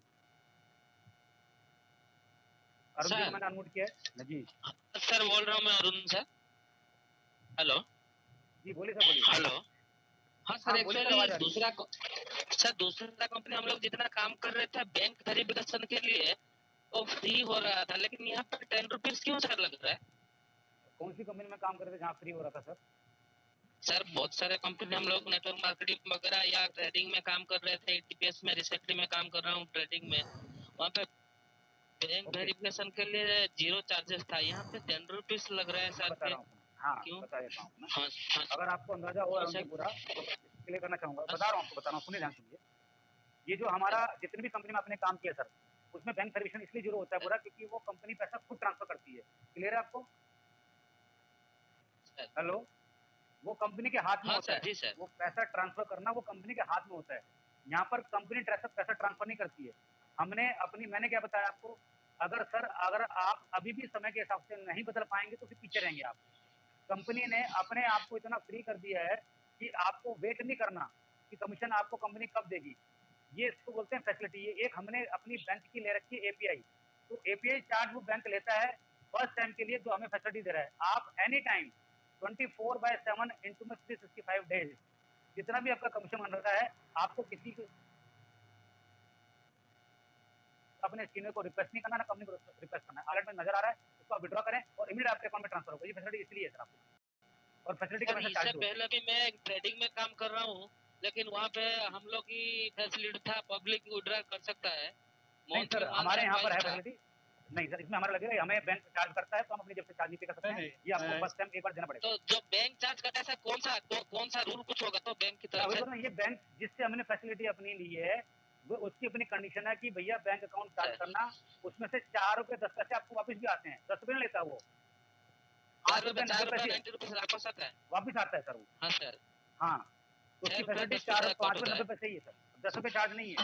जी को मैंने अनम्यूट किया है जी। सर बोल रहा हूँ मैं अरुण सर। हेलो जी बोलिए सर, बोलिए। हेलो। हाँ सर, एक्चुअली दूसरा कंपनी हम लोग जितना काम कर रहे थे बैंक वेरिफिकेशन के लिए वो फ्री हो रहा था, लेकिन यहाँ पर 10 रुपीज क्यों सर लग रहा है? कौन सी कंपनी में काम कर रहे थे जहाँ फ्री हो रहा था सर? सर बहुत सारे कंपनी हम लोग नेटवर्क मार्केटिंग वगैरह या ट्रेडिंग में काम कर रहे थे। टीपीएस में रिसेंटली में काम कर रहा हूँ ट्रेडिंग में, वहाँ पे बैंक वेरिफिकेशन के लिए 0 चार्जेस था, यहाँ पे 10 रुपीज लग रहा है सर। बता रहा हूँ, हाँ क्यों? बता देता हूँ मैं। हाँ, अगर आपको अंदाजा हो अरुण जी पूरा, तो क्लियर करना चाहूंगा, बता रहा हूँ आपको, बता रहा हूँ, सुनिए ध्यान सुनिए। ये जो हमारा जितनी भी कंपनी में आपने काम किया सर, उसमें बैंक वेरिफिकेशन इसलिए जरूर होता है पूरा, क्योंकि वो कंपनी पैसा खुद ट्रांसफर करती है। क्लियर है आपको? हेलो, वो कंपनी के हाथ में होता है, वो पैसा ट्रांसफर करना वो कंपनी के हाथ में होता है। यहाँ पर कंपनी पैसा ट्रांसफर नहीं करती है। मैंने क्या बताया आपको, अगर आप अभी भी समय के हिसाब से नहीं बदल पाएंगे तो फिर पीछे रहेंगे आप। कंपनी ने अपने आप को इतना फ्री कर दिया है कि आपको वेट नहीं करना कि कमीशन आपको कंपनी कब देगी। ये इसको बोलते हैं फैसिलिटी। ये एक हमने अपनी बैंक की ले रखी है एपीआई, तो एपीआई चार्ज वो बैंक लेता है फर्स्ट टाइम के लिए, जो हमें फैसिलिटी दे रहा है। आप एनी टाइम 24/7 इंटू में 365 डेज जितना भी आपका कमीशन बन रहा है, आपको किसी को अपने सीनियर को रिक्वेस्ट नहीं करना, ना कंपनी को रिक्वेस्ट करना है। अलर्ट में नजर आ रहा है, उसको आप विड्रॉ करें और इमीडिएट आपके अकाउंट में ट्रांसफर होगा। ये फैसिलिटी इसलिए है सर आपको, और फैसिलिटी का मैसेज चार्ज पहले भी मैं ट्रेडिंग में काम कर रहा हूँ, लेकिन वहाँ पे हम लोग की फैसिलिटी था पब्लिक विड्रॉ कर सकता है। नहीं सर, हमारे यहाँ पर है फैसिलिटी नहीं सर, इसमें हमारा लगेगा हमें बैंक चार्ज करता है तो हम अपनी जेब से चार्ज नहीं पे कर सकते हैं, ये आपको फर्स्ट टाइम एक बार देना पड़ेगा। तो जो बैंक चार्ज करता है सर, कौन सा रूल कुछ होगा तो बैंक की तरफ से? ये बैंक जिससे हमने फैसिलिटी अपनी ली है वो उसकी अपनी कंडीशन है कि भैया बैंक अकाउंट चार्ज करना, उसमें से 4 रुपए 10 पैसे आपको वापस भी आते हैं। 10 रुपए नहीं लेता वो, 8 रुपए 90 पैसे वापस आता है, वापिस आता है सर वो। हाँ सर, हाँ, तो उसकी फैसिलिटी 4 5 रुपए 90 पैसे ही है सर, 10 रुपए चार्ज नहीं है।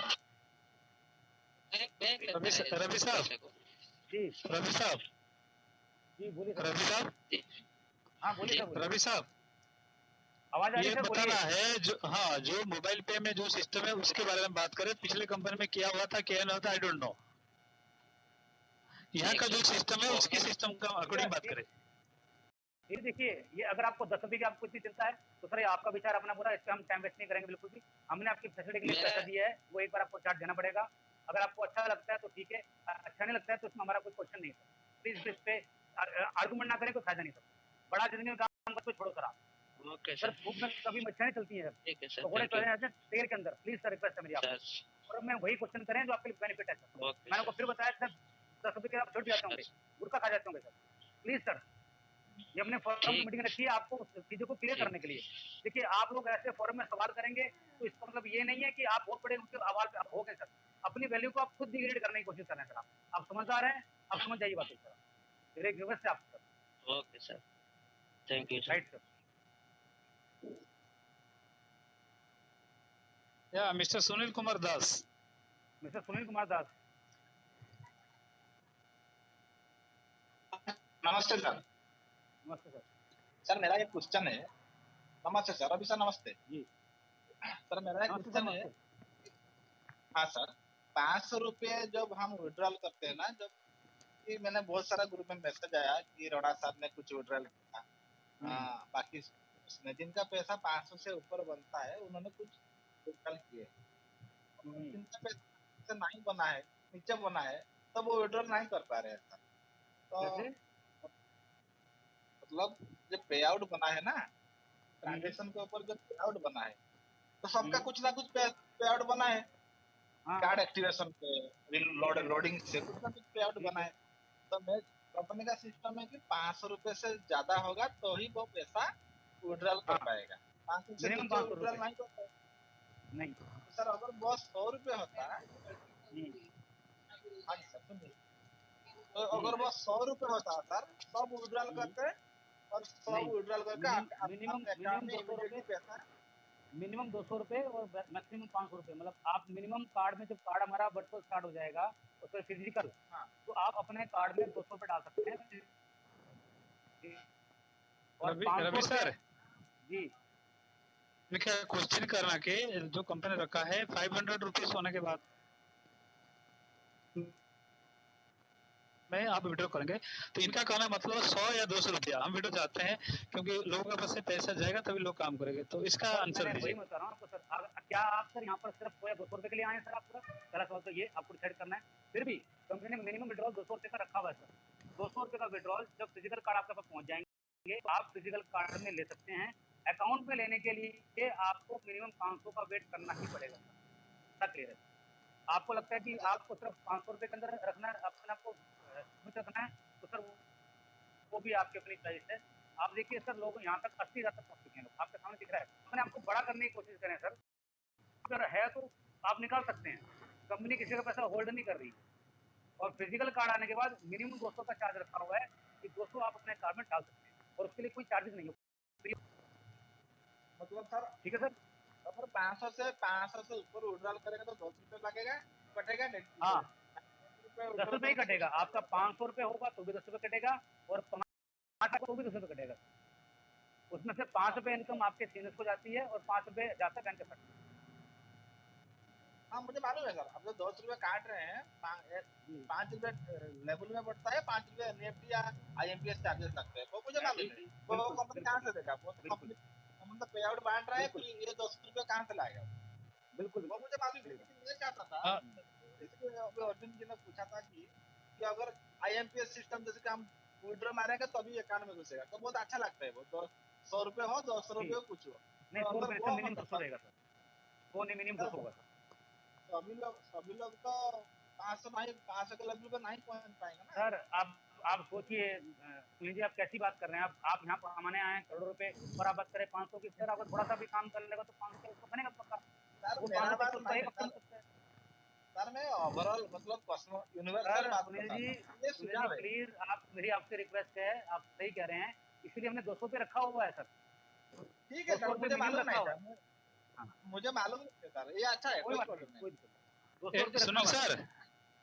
रवि साहब जी रवि साहब जी बोलिए सर। रवि साहब हाँ बोलिए सर। रवि साहब, आवाज आ रही ये है सर? बताना है जो, हाँ, जो मोबाइल पे में जो सिस्टम है उसके बारे में बात करें। पिछले कंपनी में क्या हुआ था, क्या नहीं हुआ था, आई डोंट नो। यहाँ का जो सिस्टम है उसके सिस्टम का अकॉर्डिंग बात करें। ये देखिए, ये अगर आपको 10 रुपए की आपको इतनी चिंता है तो सर ये आपका विचार अपना पूरा, इस पे हम टाइम वेस्ट नहीं करेंगे बिल्कुल भी। हमने आपकी फैसिलिटी के लिए पैसा दिया है, वो एक बार आपको चार्ज देना पड़ेगा। अगर आपको अच्छा लगता है तो ठीक है, अच्छा नहीं लगता है तो इसमें हमारा कोई क्वेश्चन नहीं है। प्लीज इस पे आर्गूमेंट ना करें, कोई फायदा नहीं सर। बड़ा जिंदगी में काम कर, छोड़ो सर आप। ओके सर सर, धूप में कभी मच्छर चलती है सर, ठीक है सर, पकौड़े थैंक यू चले जाते हैं तेल के अंदर। प्लीज सर रिक्वेस्ट है मेरी आपको, सर। और मैं वही क्वेश्चन करें जो आपके लिए बेनिफिट है सर। ओके मैंने आपको फिर सर, बताया सर, 10 रुपए के आप छुट जाते होंगे, सर गुटखा खा जाते होंगे सर। प्लीज सर, ये हमने फोरम की ठीक मीटिंग रखी है आपको उस चीजों को क्लियर ठीक करने के लिए। देखिए आप लोग ऐसे फोरम में सवाल करेंगे तो इसका मतलब ये नहीं है कि आप बहुत बड़े ऊंचे आवाज पे आप हो गए सर। अपनी वैल्यू को आप खुद डिग्रेड करने की कोशिश कर रहे हैं सर। आप समझदार हैं, आप समझ जाइए बात सर। मेरे एक रिक्वेस्ट है आपको sir. Okay sir, thank you sir. Right sir. या मिस्टर सुनील कुमार दास। मिस्टर सुनील कुमार दास। नमस्ते सर। नमस्ते सर। सर मेरा एक क्वेश्चन है। नमस्ते सर, अभी सर नमस्ते जी सर, मेरा एक नमस्ते सर। क्वेश्चन है। नमस्ते। हाँ सर, 500 रुपये जब हम विड्रॉल करते हैं ना, जब कि मैंने बहुत सारा ग्रुप में मैसेज आया कि रोड़ा साहब ने कुछ विड्रॉल किया, बाकी उसने जिनका पैसा 500 से ऊपर बनता है उन्होंने कुछ विड्रॉल किए, जिनका पैसा नहीं बना है, नीचे बना है, तब वो विड्रॉल नहीं कर पा रहे हैं सर। तो जैसे मतलब जो पे आउट बना है ना, ट्रांजेक्शन के ऊपर जो पे आउट बना है, तो सबका कुछ ना कुछ पे आउट बना है। हाँ कार्ड एक्टिवेशन पे, लोडिंग से कुछ ना कुछ पे आउट ठीक बना है। है। तो मैं कंपनी का सिस्टम है कि 500 रुपए से ज्यादा होगा तो ही वो पैसा विड्रॉल कर हाँ पाएगा, 500 से मिनिमम नीचे 500 विड्रॉल रुपए नहीं कर पाएगा। नहीं। तो सर अगर वो 100 रुपए होता, हम्म, हाँ जी सर सुनिए, तो हम्म, अगर वो 100 रुपए होता सर, सब विड्रॉल हम्म, करते और सब नहीं। विड्रॉल करके मिनिमम अपने अकाउंट मिनिमम में 200 इमीडिएटली रुपए, पैसा। मिनिमम 200 रुपए और मैक्सिमम 500 रुपए। मतलब आप मिनिमम कार्ड में, जब कार्ड हमारा वर्चुअल स्टार्ट हो जाएगा उसमें फिजिकल, हाँ तो आप अपने कार्ड में 200 रुपए डाल सकते हैं और रवि 500 रवि रुपए। सर, जी मैं क्या क्वेश्चन करना कि जो कंपनी रखा है 500 रुपीज होने के बाद में आप विड्रॉ करेंगे, तो इनका कहना मतलब 100 या 200 रुपया हम विड्रॉ चाहते हैं, क्योंकि लोगों के पास से पैसा जाएगा तभी लोग काम करेंगे। तो इसका सर, आंसर मैंने वही दीजिए। बता रहा हूँ आपको सर। क्या आप सर यहाँ पर सिर्फ 100 या 200 रुपए के लिए आए हैं सर? आप पूरा पहला सवाल तो ये आपको डिसाइड करना है। फिर भी कंपनी ने मिनिमम विड्रॉल 200 रुपए का रखा हुआ है सर। 200 रुपए का विड्रॉल जब फिजिकल कार्ड आपके पास पहुंच जाएंगे तो आप फिजिकल कार्ड में ले सकते हैं। अकाउंट में लेने के लिए आपको मिनिमम 500 का वेट करना ही पड़ेगा सर। क्लियर है? आपको लगता है कि आपको सिर्फ 500 रुपए के अंदर रखना है, अपने आपको रखना है, तो सर वो भी आपकी अपनी चॉइस है। आप देखिए सर, लोग यहाँ तक 80,000 तक पहुंच चुके हैं, लोग आपके सामने दिख रहा है। अपने आपको बड़ा करने की कोशिश करें सर, अगर है तो आप निकाल सकते हैं। कंपनी किसी का पैसा होल्ड नहीं कर रही। और फिजिकल कार्ड आने के बाद मिनिमम 200 का चार्ज रखा हुआ है कि 200 आप अपने कार्ड में डाल सकते हैं और उसके लिए कोई चार्जेस नहीं होगा। मतलब सर ठीक है सर? अगर 500 से ऊपर विड्रॉल करेगा तो 200 रुपये लगेगा, कटेगा नहीं, हाँ 10 रुपये 10 विड्रॉल रुपये ही करेगा तो कटेगा। 200 आपका 500 रुपये होगा तो भी 10 रुपये कटेगा, और 5 तो भी 10 रुपये कटेगा। उसमें से 5 रुपये इनकम आपके सीनियर्स को जाती है और 5 रुपये जाता है बैंक के पास। हाँ मुझे मालूम है सर, अब जो 200 रुपये काट रहे हैं, 5 रुपये लेवल में बढ़ता है, 5 रुपये एनईएफटी या आईएमपीएस चार्जेस लगते हैं, वो मुझे मालूम है। वो बिल्कुल कंपनी कहाँ से देगा? वो तो बिल्कुल कंपनी तो पे आउट बांट रहा है, बिल्कुल फिर ये 200 रुपये कहाँ से लाएगा? बिल्कुल वो मुझे मालूम है, लेकिन मैं चाहता था, हाँ, जैसे अभी अर्जुन जी ने पूछा था कि अगर आईएमपीएस सिस्टम जैसे कि हम विड्रॉ मारेंगे तभी अकाउंट में घुसेगा, तो बहुत अच्छा लगता है। वो 100 रुपये हो, 200 जी। रुपये कुछ हो, नहीं तो 100 अगर रुपये वो से मिनिमम होता 200 सर, रहेगा सर। वो नहीं, मिनिमम 200 होगा सर। सभी लोग तो 500 के लेवल पे नहीं पहुंच पाएंगे ना। सर आप सोचिए, सुनील जी, आप कैसी बात कर रहे हैं? आप यहाँ पर कमाने आए हैं करोड़ों रुपए और आप बात करें 500 की। सर अगर थोड़ा सा भी काम कर लेगा तो 500 का उसको बनेगा पक्का। सर वो मेरा 500 बात तक उसका नहीं एक है हफ्ते सर, में सकता है। सर मैं ओवरऑल मतलब कस्टमर यूनिवर्सल सर बात कर रहा था, ये सुनील जी सुझाव है। प्लीज, आप, मेरी आपसे रिक्वेस्ट है, आप सही कह रहे हैं, इसीलिए हमने 200 पे रखा हुआ है सर। ठीक है 200 सर, रुपये मुझे मिनिमम मालूम रखा नहीं हुआ था, है। हाँ मुझे मालूम नहीं था सर, ये अच्छा है, कोई कोई बात नहीं, प्रॉब्लम नहीं। कोई दिक्कत नहीं। 200 रुपये रखा सुनील हुआ है। सर,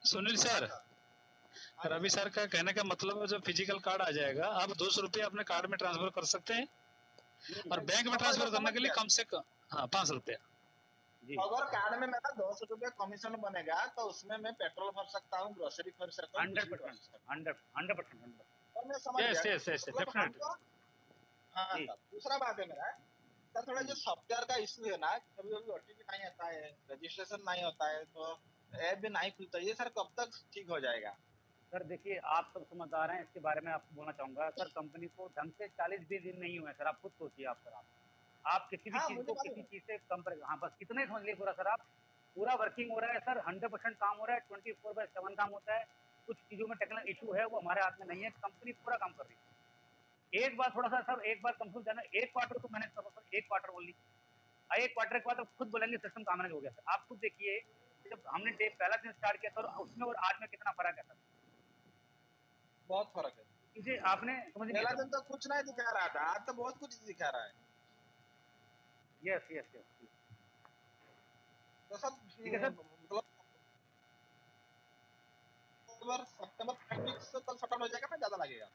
सुनील हाँ सर, सर, हाँ जी रवि सर। सर का कहने का मतलब है जो फिजिकल कार्ड आ जाएगा आप 200 रुपया अपने कार्ड में ट्रांसफर कर सकते हैं, और बैंक में ट्रांसफर करने समझ के लिए गया। कम से कम, हाँ, 500 रुपया। जी अगर कार्ड में मेरा 200 रुपये कमीशन बनेगा तो उसमें मैं पेट्रोल भर सकता हूँ, ग्रोसरी खरीद सकता हूँ, कुछ भी कर 100%, सकता हूँ। 100%। और मैं समझ गया, यस यस यस, मतलब डेफिनेटली। हमको, हाँ जी सर, दूसरा बात है मेरा सर, थोड़ा जो सॉफ्टवेयर का इश्यू है ना, कभी कभी ओटीपी नहीं आता है, रजिस्ट्रेशन नहीं होता है, तो ऐप भी नहीं खुलता, ये सर कब तक ठीक हो जाएगा? सर देखिए, आप सब समझदार हैं, इसके बारे में आपको बोलना चाहूंगा सर, कंपनी को ढंग से 40-20 दिन नहीं हुए सर, आप खुद सोचिए। आप सर आप किसी भी हाँ चीज मुझे को मालूम किसी है। चीज से कंपेयर, हाँ बस इतना ही समझ लीजिए पूरा सर। आप पूरा वर्किंग हो रहा है सर, 100% काम हो रहा है, 24/7 काम होता है। कुछ चीजों में टेक्निकल इशू है, वो हमारे हाथ में नहीं है, कंपनी पूरा काम कर रही है। एक बार थोड़ा सा सर, एक बार कम से कम जाना, एक क्वार्टर को मैनेज करो सर, एक क्वार्टर बोल लीजिए, एक क्वार्टर के बाद आप खुद बोलेंगे सिस्टम काम मैनेज हो गया सर। आप खुद देखिए, जब हमने डे पहला दिन स्टार्ट किया था उसमें और आज में कितना फर्क है सर। बहुत फर्क है। इसे आपने समझ नहीं पहला सर। दिन तो कुछ नहीं दिखा रहा था, आज तो बहुत कुछ दिखा रहा है। यस यस यस, तो सर ठीक है सर। मतलब सितंबर फर्स्ट वीक से कल खत्म हो जाएगा ना, ज्यादा लगेगा?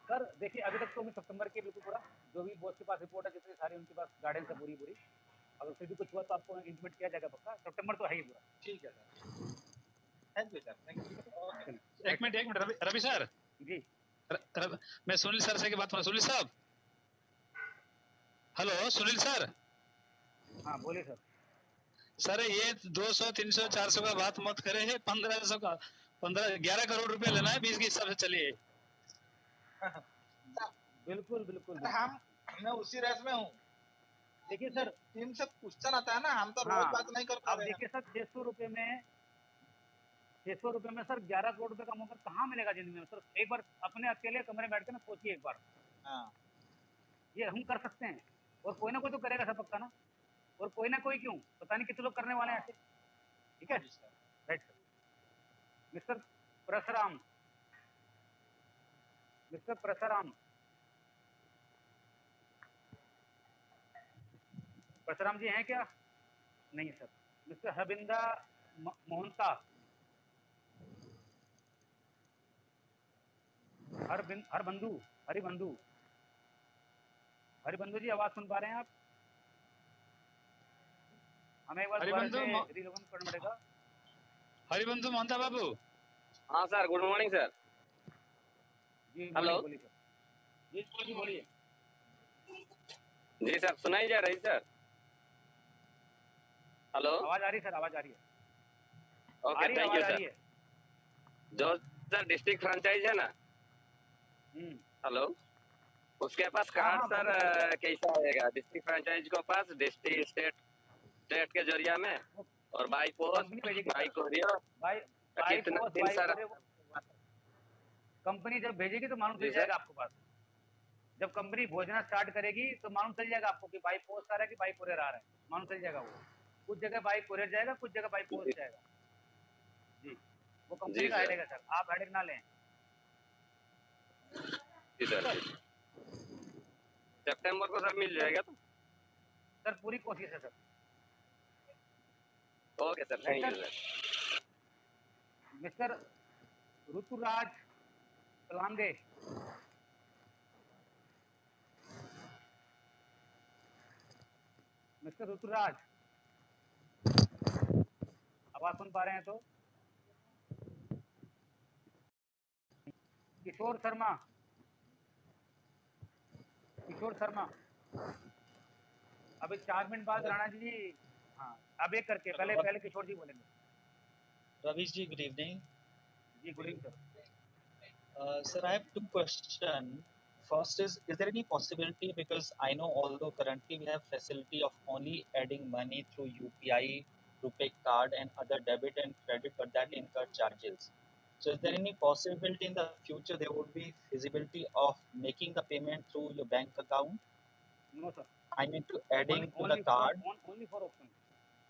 सर देखिए, अभी तक तो हमें सितंबर के बिल्कुल पूरा, जो भी बॉस के पास रिपोर्ट है जितनी सारी उनके पास गाइडेंस है पूरी पूरी, अगर फिर भी कुछ हुआ तो आपको इंटीमेट किया जाएगा पक्का, सितंबर तो है ही पूरा। ठीक है sir, thank you sir, thank you. Okay. एक मिनट रवि सर। जी मैं सुनील सर से की बात कर, सुनील साहब, हेलो सुनील सर। हाँ बोलिए सर। सर ये 200 300 400 का बात मत करे है, 1500 का 11 करोड़ रुपए लेना है, 20 के हिसाब से चलिए। बिल्कुल बिल्कुल सर बिल्कुल। मैं उसी रेस में हूँ। देखिए ये सर, टीम से क्वेश्चन आता है ना, हम तो रोज हाँ बात नहीं कर पा अब रहे हैं। देखिए सर, 600 रुपये में, 600 रुपये में सर 11 करोड़ रुपए का मौका कहाँ मिलेगा जिंदगी में सर। एक बार अपने अकेले कमरे में बैठ के ना सोचिए एक बार, हाँ ये हम कर सकते हैं, और कोई ना कोई तो करेगा सर पक्का ना, और कोई ना कोई क्यों, पता नहीं कितने लोग करने वाले हैं हाँ ऐसे। ठीक है, जी sir. Right sir. Mister Parshuram, mister Parshuram, Parshuram ji हैं क्या? नहीं सर। मिस्टर हबिंदा मोहनता, हर बंधु, हरिबंधु, हरिबंधु जी आवाज सुन पा रहे हैं आप? हमें एक बार दोबारा हरिबंधु से रीलोगन करना पड़ेगा। हरिबंधु मोहंता बाबू। हाँ सर, गुड मॉर्निंग सर। जी हेलो। बोलिए बोलिए सर। जी बोलिए। जी सर, सुनाई जा रही सर? हेलो। आवाज आ रही है सर, आवाज आ रही है, ओके, थैंक आवाज यू आ सर। रही है। जो सर डिस्ट्रिक्ट फ्रेंचाइज है ना, हम्म, हेलो, उसके पास हाँ कार्ड हाँ सर बोलिए बोलिए। कैसा आएगा? डिस्ट्रिक्ट फ्रेंचाइज के पास डिस्ट्रिक्ट स्टेट के जरिया में, वो और बाई पोस्ट, कंपनी भेजेगी by sir, courier, by by कितना पोस्ट दिन बाई सर? कोरियर। कंपनी जब भेजेगी तो मालूम जी चल सर। जाएगा आपको पास। जब कंपनी भेजना स्टार्ट करेगी तो मालूम चल जाएगा आपको कि बाई पोस्ट आ रहा है कि बाई कोरियर आ रहा है, मालूम चल जाएगा वो। कुछ जगह बाई कोरियर जाएगा, कुछ जगह बाई जी, पोस्ट जाएगा। जी, वो जी कंपनी का सर। हेडेक है सर, आप हेडेक ना लें। जी ठीक सर, सर। जी सितंबर को सर मिल सर जाएगा तो? सर पूरी कोशिश है sir. Okay sir, right thank you sir. Sir. Mister Rituraj Kalange, mister Rituraj आवाज सुन पा रहे हैं तो? किशोर शर्मा, किशोर शर्मा, अभी 4 मिनट बाद राणा जी। हाँ, अब एक करके पहले पहले किशोर जी बोलेंगे। Ravish ji, good evening. जी good evening sir. Sir, I have two questions. First is there any possibility, because I know although currently we have facility of only adding money through UPI, RuPay card and other debit and credit, but that incur charges. So is there any possibility in the future there would be feasibility of making the payment through your bank account? No sir, I mean to adding to the only card. Only for option,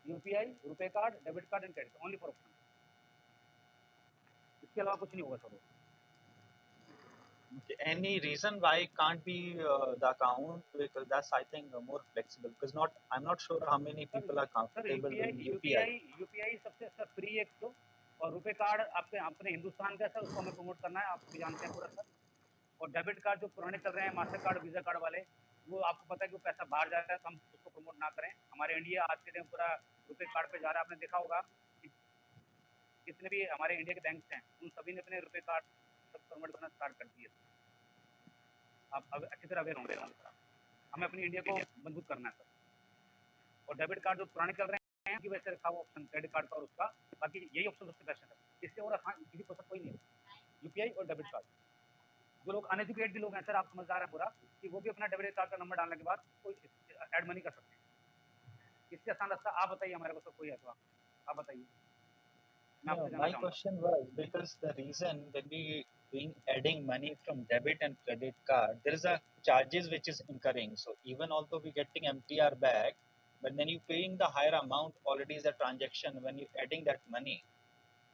UPI, RuPay card, debit card and credit, only for option, इसके अलावा कुछ नहीं होगा sir. Any reason why it can't be the account? Because that's I think more flexible. Because not I'm not sure how many sir people are sir comfortable UPI doing UPI. UPI UPI सबसे सर फ्री एक तो, और रुपए कार्ड आपके अपने हिंदुस्तान का है सर, उसको हमें प्रमोट करना है, आप भी जानते हैं पूरा सर। और डेबिट कार्ड जो पुराने चल रहे हैं, मास्टर कार्ड, वीजा कार्ड वाले, वो आपको पता है कि वो पैसा बाहर जा रहा है, तो हम उसको प्रमोट ना करें। हमारे इंडिया आज के दिन पूरा रुपए कार्ड पे जा रहा है। आपने देखा होगा कि जितने भी हमारे इंडिया के बैंक्स हैं उन सभी ने अपने रुपए कार्ड सब प्रमोट करना स्टार्ट कर दिए। आप अब अच्छी तरह अवेयर होंगे, हमें अपनी इंडिया को मजबूत करना है सर। और डेबिट कार्ड जो पुराने चल रहे हैं हैं कि वैसे रखा हुआ ऑप्शन क्रेडिट कार्ड का और उसका, बाकी यही ऑप्शन सबसे बेस्ट है। इससे और आसान किसी को कोई नहीं है, यूपीआई और डेबिट कार्ड। जो लोग अनएजुकेटेड भी लोग हैं सर, आप समझदार हैं पूरा, कि वो भी अपना डेबिट कार्ड का नंबर डालने के बाद कोई ऐड मनी कर सकते हैं। इससे आसान रास्ता आप बताइए हमारे को, तो कोई है तो आप बताइए। मैं आपसे No, जानना my चाहूँगा। question was because the reason when we doing adding money from debit and credit card, there is a charges which is incurring. So even although we getting MTR back, but then you paying the higher amount already is a transaction when you adding that money.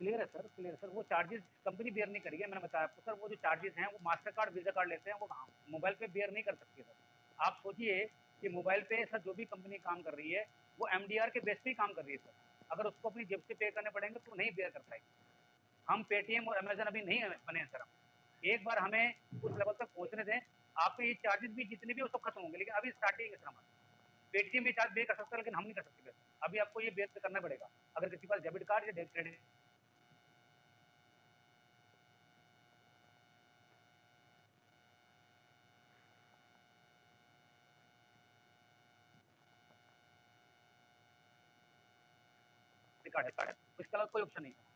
Clear है सर, क्लियर है सर। वो चार्जेस कंपनी बेयर नहीं करेगी, मैंने बताया आपको सर। वो जो चार्जेस हैं वो मास्टर कार्ड वीजा कार्ड लेते हैं, वो मोबाइल पे बेयर नहीं कर सकती सर। आप सोचिए कि मोबाइल पे सर जो भी कंपनी काम कर रही है वो एमडीआर के बेस पे ही काम कर रही है सर। अगर उसको अपनी जेब से पे करने पड़ेंगे तो नहीं बेयर कर पाएगी। हम पेटीएम और अमेजन अभी नहीं बने हैं सर। एक बार हमें उस लेवल तक पहुंचने दें, आपके ये चार्जेस भी जितने भी वो सब खत्म होंगे, लेकिन अभी स्टार्टिंग है सर हमारा। पेटीएम भी चार्ज बेयर कर सकता है, लेकिन हम नहीं कर सकते। अभी आपको ये बेयर करना पड़ेगा अगर किसी के पास डेबिट कार्ड या क्रेडिट कार्ड है। इसके अलावा कोई ऑप्शन नहीं है।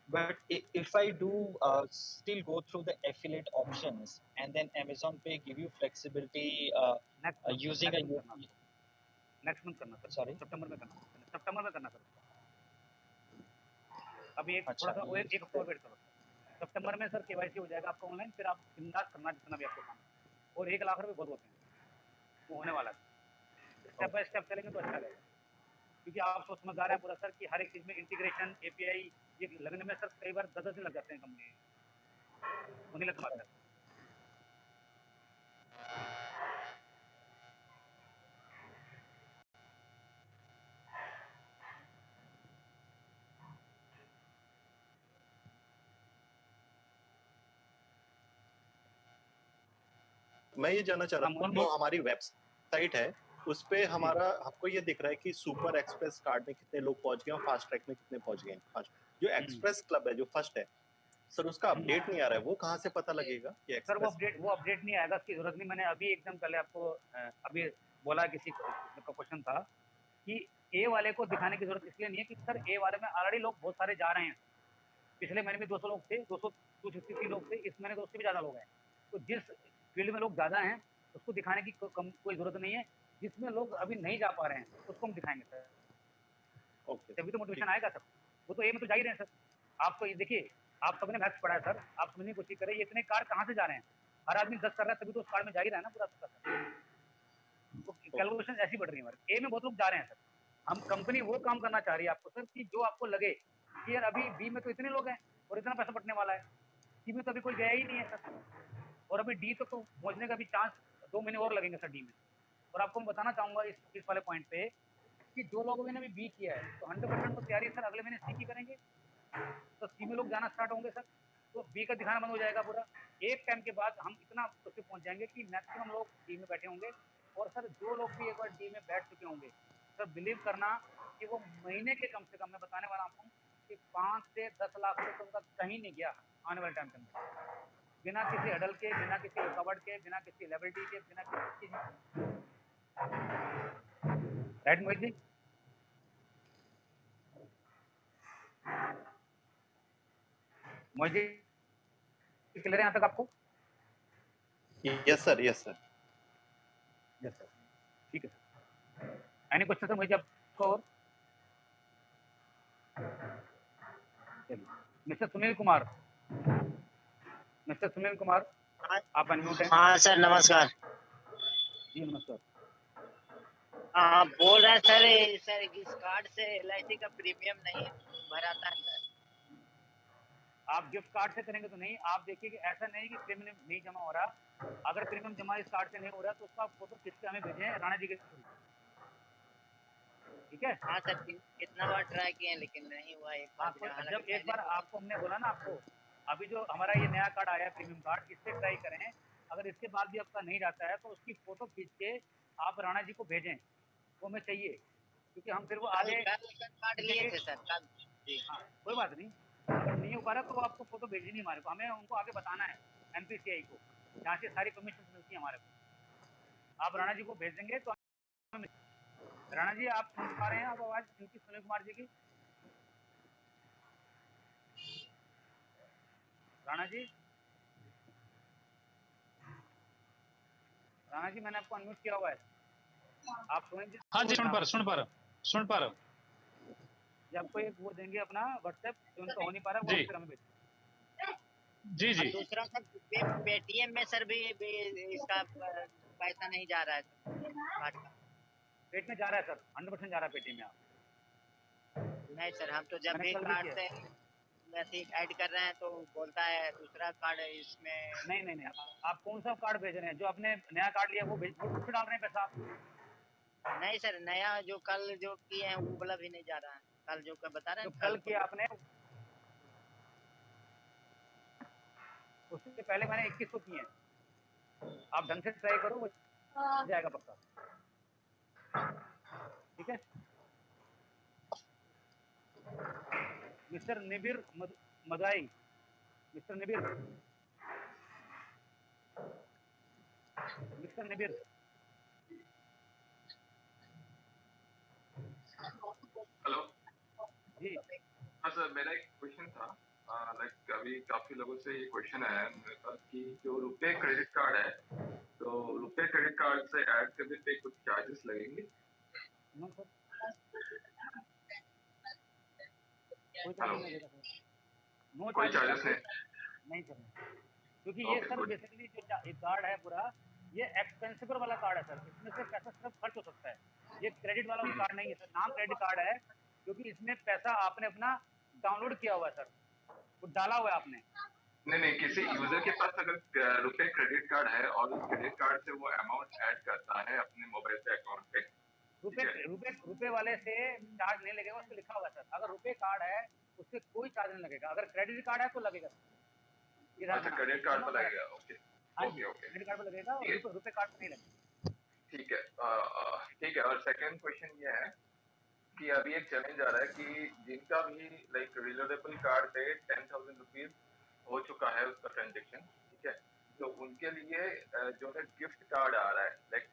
But if I do still go through the affiliate options and then Amazon Pay give you flexibility using a next month करना सर, Sorry? सितंबर में करना, सितंबर में करना सर। अभी एक अच्छा, थोड़ा सा एक हफ्ता और वेट करो। सितंबर में सर केवाईसी हो जाएगा आपका ऑनलाइन, फिर आप बिंदास करना जितना भी आपको काम, और 1 लाख रुपए बहुत होते हैं, वो होने वाला है। स्टेप बाय स्टेप चलेंगे तो अच्छा रहेगा, क्योंकि आप तो समझदार हैं पूरा सर कि हर एक चीज़ में इंटीग्रेशन एपीआई ये लगने में सर कई बार 10 दिन लग जाते हैं कंपनी, वो नहीं लग पाता है। मैं ये जानना चाह रहा हूँ, जो हमारी वेबसाइट है उस पे हमारा हमको ये दिख रहा है कि सुपर एक्सप्रेस कार्ड में कितने लोग पहुंच गए और फास्ट ट्रैक में कितने पहुंच गए। जो एक्सप्रेस क्लब है जो फर्स्ट है सर, उसका अपडेट नहीं आ रहा है, वो कहाँ से पता लगेगा कि सर वो अपडेट नहीं आएगा, उसकी जरूरत नहीं। मैंने अभी एकदम पहले आपको अभी बोला, किसी का क्वेश्चन था कि ए वाले को दिखाने की जरूरत इसलिए नहीं है कि सर ए वाले में ऑलरेडी लोग बहुत सारे जा रहे हैं। पिछले महीने में 200 लोग थे, 263 लोग थे, इस महीने तो उससे भी ज़्यादा लोग हैं। तो जिस फील्ड में लोग ज़्यादा हैं उसको दिखाने की कोई ज़रूरत नहीं है। जिसमें लोग अभी नहीं जा पा रहे हैं उसको हम दिखाएंगे सर। ओके, तभी तो मोटिवेशन आएगा सर। वो तो ए में तो जा ही रहे हैं सर। आप तो ये देखिए, आप सबने मैथ्स पढ़ा है सर, आप समझने की कोशिश करें ये इतने कार्ड कहाँ से जा रहे हैं। हर आदमी 10 कर रहा है तभी तो उस कार्ड में जा ही रहा है ना पूरा सर। तो कैलकुलेशन ऐसी बढ़ रही है हमारे। ए में बहुत लोग जा रहे हैं सर। हम कंपनी वो काम करना चाह रही है आपको सर कि जो आपको लगे कि यार अभी बी में तो इतने लोग हैं और इतना पैसा बटने वाला है, सी में तो अभी कोई गया ही नहीं है सर, और अभी डी तो पहुंचने का भी चांस 2 महीने और लगेंगे सर डी में। और आपको मैं बताना चाहूँगा इस वाले पॉइंट पे कि जो लोगों ने अभी बी किया है तो 100% तो तैयारी है सर, अगले महीने सी की करेंगे तो सी में लोग जाना स्टार्ट होंगे सर, तो बी का दिखाना बंद हो जाएगा पूरा। एक टाइम के बाद हम इतना उससे पहुंच जाएंगे कि मैक्सिमम लोग डी में बैठे होंगे। और सर जो लोग भी एक बार डी में बैठ चुके होंगे सर, बिलीव करना कि वो महीने के कम से कम, मैं बताने वाला हूँ कि 5 से 10 लाख रुपये तो उनका कहीं नहीं गया आने वाले टाइम के अंदर, बिना किसी हडल के, बिना किसी रुकावट के, बिना किसी लेबिलिटी के, बिना किसी चीज। राइट मोहित जी? मोहित जी क्लियर है यहाँ तक आपको? Yes sir, yes sir, yes sir, ठीक है sir. Any question sir Mohit ji आपको? और मिस्टर सुनील कुमार, मिस्टर सुनील कुमार आप अनम्यूट हैं। हाँ सर नमस्कार। जी नमस्कार। बोल रहा है सर इस कार्ड से LIC का प्रीमियम नहीं भराता है सर। आप गिफ्ट कार्ड से करेंगे तो नहीं। आप देखिए कि ऐसा नहीं कि प्रीमियम नहीं जमा हो रहा। अगर प्रीमियम जमा इस कार्ड से नहीं हो रहा तो उसका फोटो खींच के हमें भेजें, राणा जी के थ्रू, ठीक है? हाँ सर कितना बार ट्राई किए लेकिन नहीं हुआ। जब एक बार आपको हमने बोला ना, आपको अभी जो हमारा ये नया कार्ड आया है प्रीमियम कार्ड, इससे ट्राई करें। अगर इसके बाद भी आपका नहीं जाता है तो उसकी फोटो खींच के आप राणा जी को भेजें, वो हमें चाहिए। क्योंकि हम फिर वो कल आगे राशन कार्ड लिए थे सर कल जी हाँ कोई बात नहीं, अगर नहीं हो पा रहा तो आपको फोटो भेजनी नहीं हमारे को, हमें उनको आगे बताना है एनपीसीआई को, जहाँ से सारी परमिशन मिलती है हमारे को। आप राणा जी को भेज देंगे तो राणा जी आप सुन पा रहे हैं आप आवाज इनकी, सुनील कुमार जी की? राणा जी, राणा जी मैंने आपको अनम्यूट किया हुआ है, आप सुनेंगे? हाँ जी, सुन पा रहा हूँ। ये आपको एक वो देंगे अपना व्हाट्सएप, जो उनका हो नहीं पा रहा वो जी। फिर हमें भेज जी और जी दूसरा सर पेटीएम में सर भी इसका पैसा नहीं जा रहा है कार्ड का। पेट में जा रहा है सर, 100% जा रहा है पेटीएम में। आप नहीं सर, हम तो जब मैंने भी कल भी कार्ड किया से मैसेज ऐड कर रहे हैं तो बोलता है दूसरा कार्ड इसमें। नहीं, आप कौन सा कार्ड भेज रहे हैं? जो आपने नया कार्ड लिया वो भेज, वो उस पे डाल रहे हैं पैसा आप? नहीं सर, नया जो कल जो किए हैं वो वाला भी नहीं जा रहा है, कल जो बता रहे जो हैं कल किया आपने, उससे पहले मैंने 2100 किए हैं, आप ढंग से ट्राई करो, वो जाएगा पक्का, ठीक है? Mister Nibir Madai, mister Nibir, mister Nibir, hello जी हाँ सर, मेरा एक क्वेश्चन था। लाइक अभी काफी लोगों से ये क्वेश्चन आया है मेरे पास कि जो रुपए क्रेडिट कार्ड है, तो रुपए क्रेडिट कार्ड से ऐड करने पे कुछ चार्जेस लगेंगे? नो सर, कोई हेलो, चार्ज नहीं लगेगा सर, नो कोई चार्जेस चार्जेस सर, नहीं? नहीं सर, क्योंकि ये ओके सर गुड। बेसिकली जो कार्ड है पूरा, ये एक्सपेंसिबल वाला कार्ड है सर, इसमें से पैसा सिर्फ खर्च हो सकता है, ये क्रेडिट वाला कोई कार्ड नहीं है सर, नाम क्रेडिट कार्ड है, क्योंकि इसमें पैसा आपने अपना डाउनलोड किया हुआ है सर, वो डाला हुआ है आपने। नहीं, किसी यूजर के पास अगर रुपए क्रेडिट कार्ड है और उस क्रेडिट कार्ड से वो अमाउंट ऐड करता है अपने मोबाइल पे अकाउंट पे, रुपए वाले से चार्ज नहीं लगेगा, उस पर लिखा हुआ है सर, अगर रुपए कार्ड है उससे कोई चार्ज नहीं लगेगा, अगर क्रेडिट कार्ड है तो लगेगा सर। अच्छा क्रेडिट कार्ड पर लगेगा, ओके हाँ जी, ओके क्रेडिट कार्ड पर लगेगा और रुपए कार्ड पर नहीं लगेगा। ठीक है ठीक है। और सेकंड क्वेश्चन ये है कि अभी एक चैलेंज आ रहा है कि जिनका भी लाइक रिलोडेबल कार्ड पे 10,000 रुपीज हो चुका है उसका ट्रांजेक्शन, ठीक है, तो उनके लिए जो है गिफ्ट कार्ड आ रहा है, like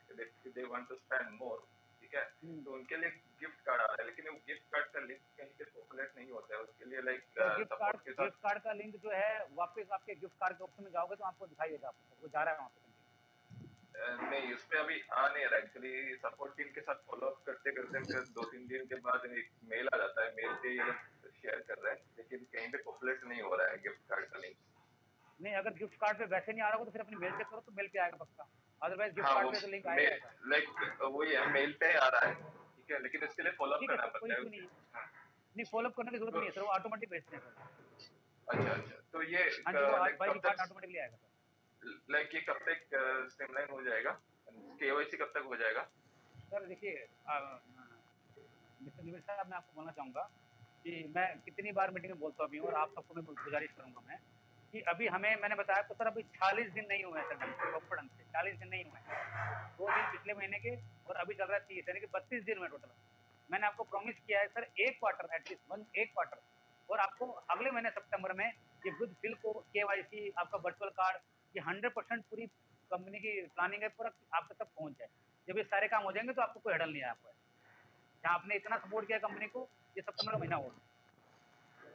they want to spend more, ठीक है, तो उनके लिए गिफ्ट कार्ड आ रहा है, लेकिन वो गिफ्ट कार्ड का लिंक कहीं पे पॉपुलेट नहीं होता है, उसके लिए लाइक सपोर्ट के साथ। गिफ्ट कार्ड का लिंक जो है वापस आपके गिफ्ट कार्ड के ऑप्शन में जाओगे तो आपको दिखाई देगा, आपको वो जा रहा है वहाँ पे। नहीं उस पे अभी आ नहीं रहा, एक्चुअली सपोर्ट टीम के साथ फॉलो अप करते करते फिर 2-3 दिन के बाद एक मेल आ जाता है, मेल पे ये लोग शेयर कर रहे हैं, लेकिन कहीं पे पॉपुलेट नहीं हो रहा है गिफ्ट कार्ड का लिंक। नहीं, अगर गिफ्ट कार्ड पे वैसे नहीं आ रहा हो तो फिर अपनी मेल चेक करो, तो मेल पे आएगा पक्का, अदरवाइज गिफ्ट हाँ कार्ड वो पे तो लिंक आएगा। लाइक वही है, मेल पे आ रहा है, ठीक है, लेकिन इसके लिए फॉलो अप ठीक है करना सर, कोई पड़ता इशू है। नहीं है, हाँ नहीं फॉलो अप करने की जरूरत नहीं है सर, वो ऑटोमेटिक भेजते हैं सर। अच्छा तो ये हाँ जी, वो लाइक बाई कब डिफॉल्ट तक, ऑटोमेटिकली आएगा सर। लाइक ये कब तक स्ट्रीमलाइन हो जाएगा, केवाईसी कब तक हो जाएगा? सर देखिए मिस्टर निविल साहब, मैं आपको बोलना चाहूँगा कि मैं कितनी बार मीटिंग में बोलता भी हूँ और आप सबको मैं गुजारिश करूँगा मैं कि अभी हमें, मैंने बताया तो सर अभी 40 दिन नहीं हुए हैं सर, ढंग से प्रॉपर ढंग से 40 दिन नहीं हुए हैं, 2 दिन पिछले महीने के और अभी चल रहा है 30, यानी कि 32 दिन में टोटल। मैंने आपको प्रॉमिस किया है सर, एक क्वार्टर एटलीस्ट एक क्वार्टर, और आपको अगले महीने सितंबर में ये विद फिल को केवाईसी आपका वर्चुअल कार्ड, ये 100% पूरी कंपनी की प्लानिंग है, पूरा आप तक पहुंच जाए। जब ये सारे काम हो जाएंगे तो आपको कोई हडल नहीं है, आपको जहाँ आपने इतना सपोर्ट किया कंपनी को, ये सितंबर का महीना होगा,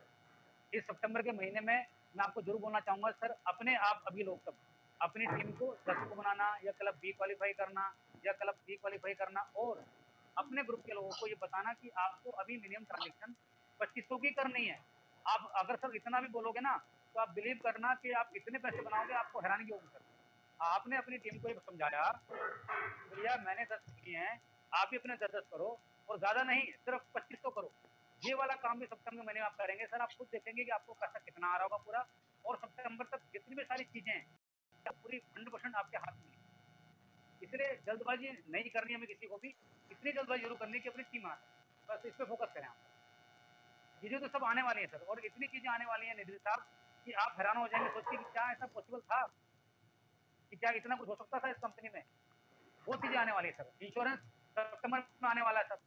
इस सितंबर के महीने में मैं आपको जरूर बोलना चाहूंगा सर, अपने आप अभी लोग सब अपनी टीम को 10 को बनाना या क्लब बी क्वालिफाई करना या क्लब सी क्वालिफाई करना, और अपने ग्रुप के लोगों को ये बताना कि आपको अभी मिनिमम ट्रांजेक्शन 2500 की करनी है। आप अगर सर इतना भी बोलोगे ना तो आप बिलीव करना कि आप इतने पैसे बनाओगे, आपको हैरानगी होगी सर। आपने अपनी टीम को ये समझाया भैया मैंने 10 किए हैं, आप भी अपने 10-10 करो, और ज्यादा नहीं सिर्फ 2500 करो। ये वाला काम भी सितंबर के महीने में आप करेंगे सर, आप खुद देखेंगे कि आपको पैसा कितना आ रहा होगा पूरा, और सितंबर तक जितनी भी सारी चीजें हैं पूरी 100% आपके हाथ में। इसलिए जल्दबाजी नहीं करनी हमें किसी को भी, इतनी जल्दबाजी जरूर करनी कि अपनी टीम बना सके, बस इस पे फोकस करें आप। चीजें तो सब आने वाली हैं सर, और इतनी चीजें आने वाली हैं निधि साहब कि आप हैरान हो जाएंगे सोच के कि क्या ऐसा पॉसिबल था, कि क्या इतना कुछ हो सकता था इस कंपनी में। वो चीजें आने वाली है सर, इंश्योरेंस सितंबर में आने वाला है सर,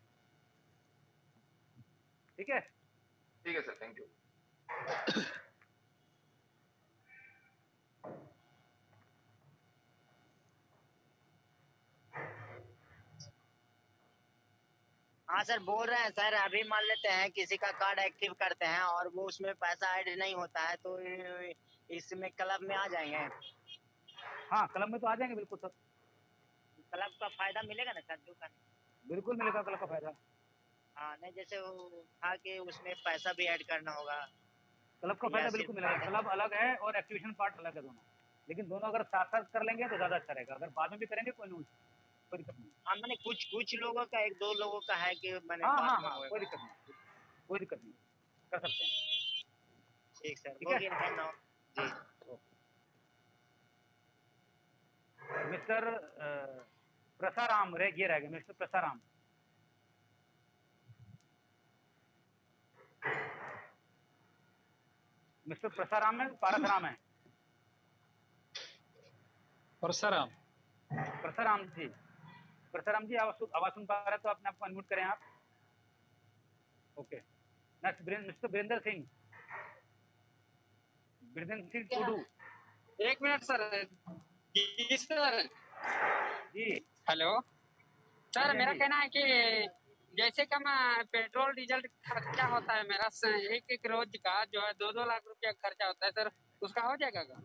ठीक है सर, थैंक यू। हाँ सर, बोल रहे हैं सर, अभी मान लेते हैं किसी का कार्ड एक्टिव करते हैं और वो उसमें पैसा ऐड नहीं होता है, तो इसमें क्लब में आ जाएंगे। हाँ क्लब में तो आ जाएंगे बिल्कुल सर, क्लब का फायदा मिलेगा ना सर? जो का बिल्कुल मिलेगा क्लब का फायदा। हाँ नहीं, जैसे वो था कि उसमें पैसा भी ऐड करना होगा। क्लब का फायदा बिल्कुल मिलेगा, क्लब अलग है और एक्टिवेशन पार्ट अलग है दोनों, लेकिन दोनों अगर साथ साथ कर लेंगे तो ज्यादा अच्छा रहेगा, अगर बाद में भी करेंगे कोई दिक्कत नहीं। हाँ मैंने कुछ लोगों का, 1-2 लोगों का है कि मैंने हाँ कोई दिक्कत नहीं, कर सकते हैं। ठीक सर, ठीक हो है गया है ना जी। मिस्टर प्रसाराम ये रह गए, मिस्टर प्रसाराम। मिस्टर प्रसाराम है पारसराम है? परसराम प्रसाराम जी, प्रसाराम जी आवाज सुन पा रहे हैं तो अपने आपको अनम्यूट करें आप। Okay next mister Virendra Singh Tudu. 1 minute sir. जी सर। जी हेलो सर, मेरा कहना है कि जैसे कि मैं पेट्रोल डीजल खर्चा होता है मेरा एक रोज का जो है 2-2 लाख रुपया खर्चा होता है सर, उसका हो जाएगा क्या?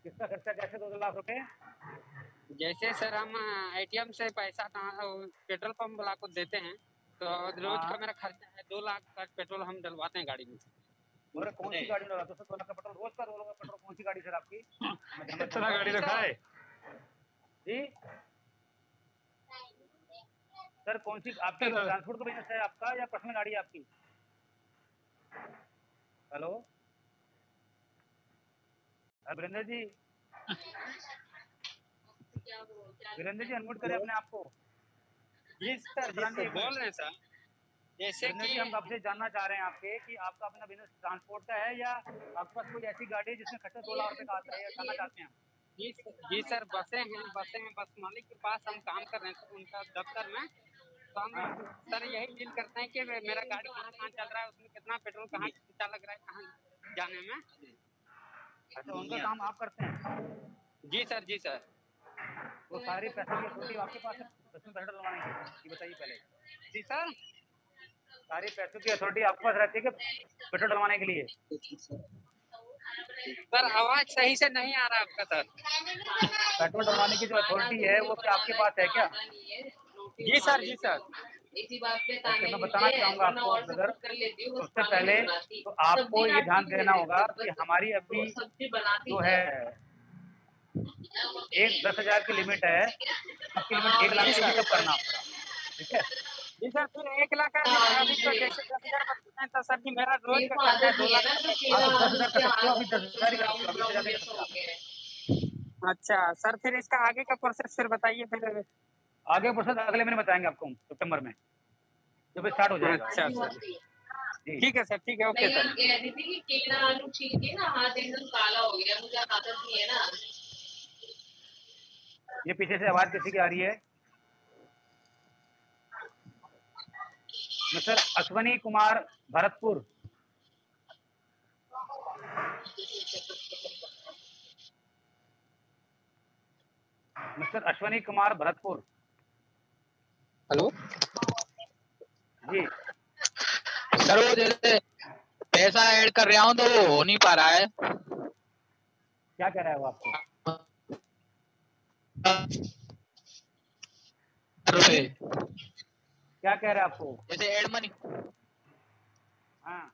किसका खर्चा कैसे 2-2 लाख रुपए? जैसे सर हम एटीएम से पैसा पेट्रोल पंप वाला को देते हैं, तो रोज का मेरा खर्चा है 2 लाख का पेट्रोल हम डलवाते हैं गाड़ी में। और कौन सी गाड़ी में लगाते हो सर 2 लाख का पेट्रोल? रोज का 2 लाख का पेट्रोल कौन सी गाड़ी सर आपकी? इतना गाड़ी रखा है जी सर, कौन सी आपकी ट्रांसपोर्ट का बिजनेस है आपका या पर्सनल गाड़ी है आपकी? हेलो वीरेंद्र जी, वीरेंद्र जी अनम्यूट करें अपने आप को। जी सर बोल रहे हैं सर। जैसे कि हम आपसे जानना चाह रहे हैं आपके कि आपका अपना बिजनेस ट्रांसपोर्ट का है या आपके पास कोई ऐसी गाड़ी है जिसमें खर्चा 2 लाख रुपए का आता है या करना चाहते हैं? जी सर, बसें हैं, बस मालिक के पास हम काम कर रहे हैं सर, उनका दफ्तर में। तो हम सर यही डील करते हैं कि मेरा गाड़ी कहाँ चल रहा है, उसमें कितना पेट्रोल कहाँ खर्चा लग रहा है, कहाँ जाने में। अच्छा, उनका काम आप करते हैं? जी सर, जी सर। वो सारी पैसे की अथॉरिटी आपके पास है उसमें पैसा डलवाने की? ये बताइए पहले। जी सर, सारी पैसों की अथॉरिटी आपके पास रहती है कि पेट्रोल डलवाने के लिए? सर आवाज सही से नहीं आ रहा आपका सर। पेट्रोल डलवाने की जो अथॉरिटी है वो क्या आपके पास है क्या? जी सर, जी सर। इसी बात पे ओके, मैं बताना चाहूंगा आपको अगर उससे पहले तो आपको ये ध्यान देना होगा कि हमारी अभी जो है 10,000 की लिमिट है, आपकी लिमिट 1 लाख से तक करना पड़ा, ठीक है? जी सर, फिर 1 लाख का अभी तो जैसे 10,000 बताते हैं तो सर जी मेरा रोज का खर्चा 2 लाख। हाँ तो 10,000 कर सकते हो, अभी 10,000 ही कर सकते हो, अभी 20,000 नहीं कर सकते। अच्छा सर, फिर इसका आगे का प्रोसेस फिर बताइए फिर। आगे प्रोसेस अगले महीने बताएंगे आपको, सितंबर में जब स्टार्ट हो जाएगा। अच्छा सर, ठीक है सर, ठीक है, ओके सर। कह रही थी कि केला आलू छील के ना हाथ एकदम काला हो गया, मुझे आदत नहीं है ना। ये पीछे से आवाज किसी की आ रही है? Mister Ashwani Kumar Bharatpur. Mister Ashwani Kumar Bharatpur. Hello जी सर, वो जैसे पैसा ऐड कर रहा हूँ तो वो हो नहीं पा रहा है। क्या कह रहा है वो आपको? क्या कह रहा है आपको? जैसे ऐड मनी। हाँ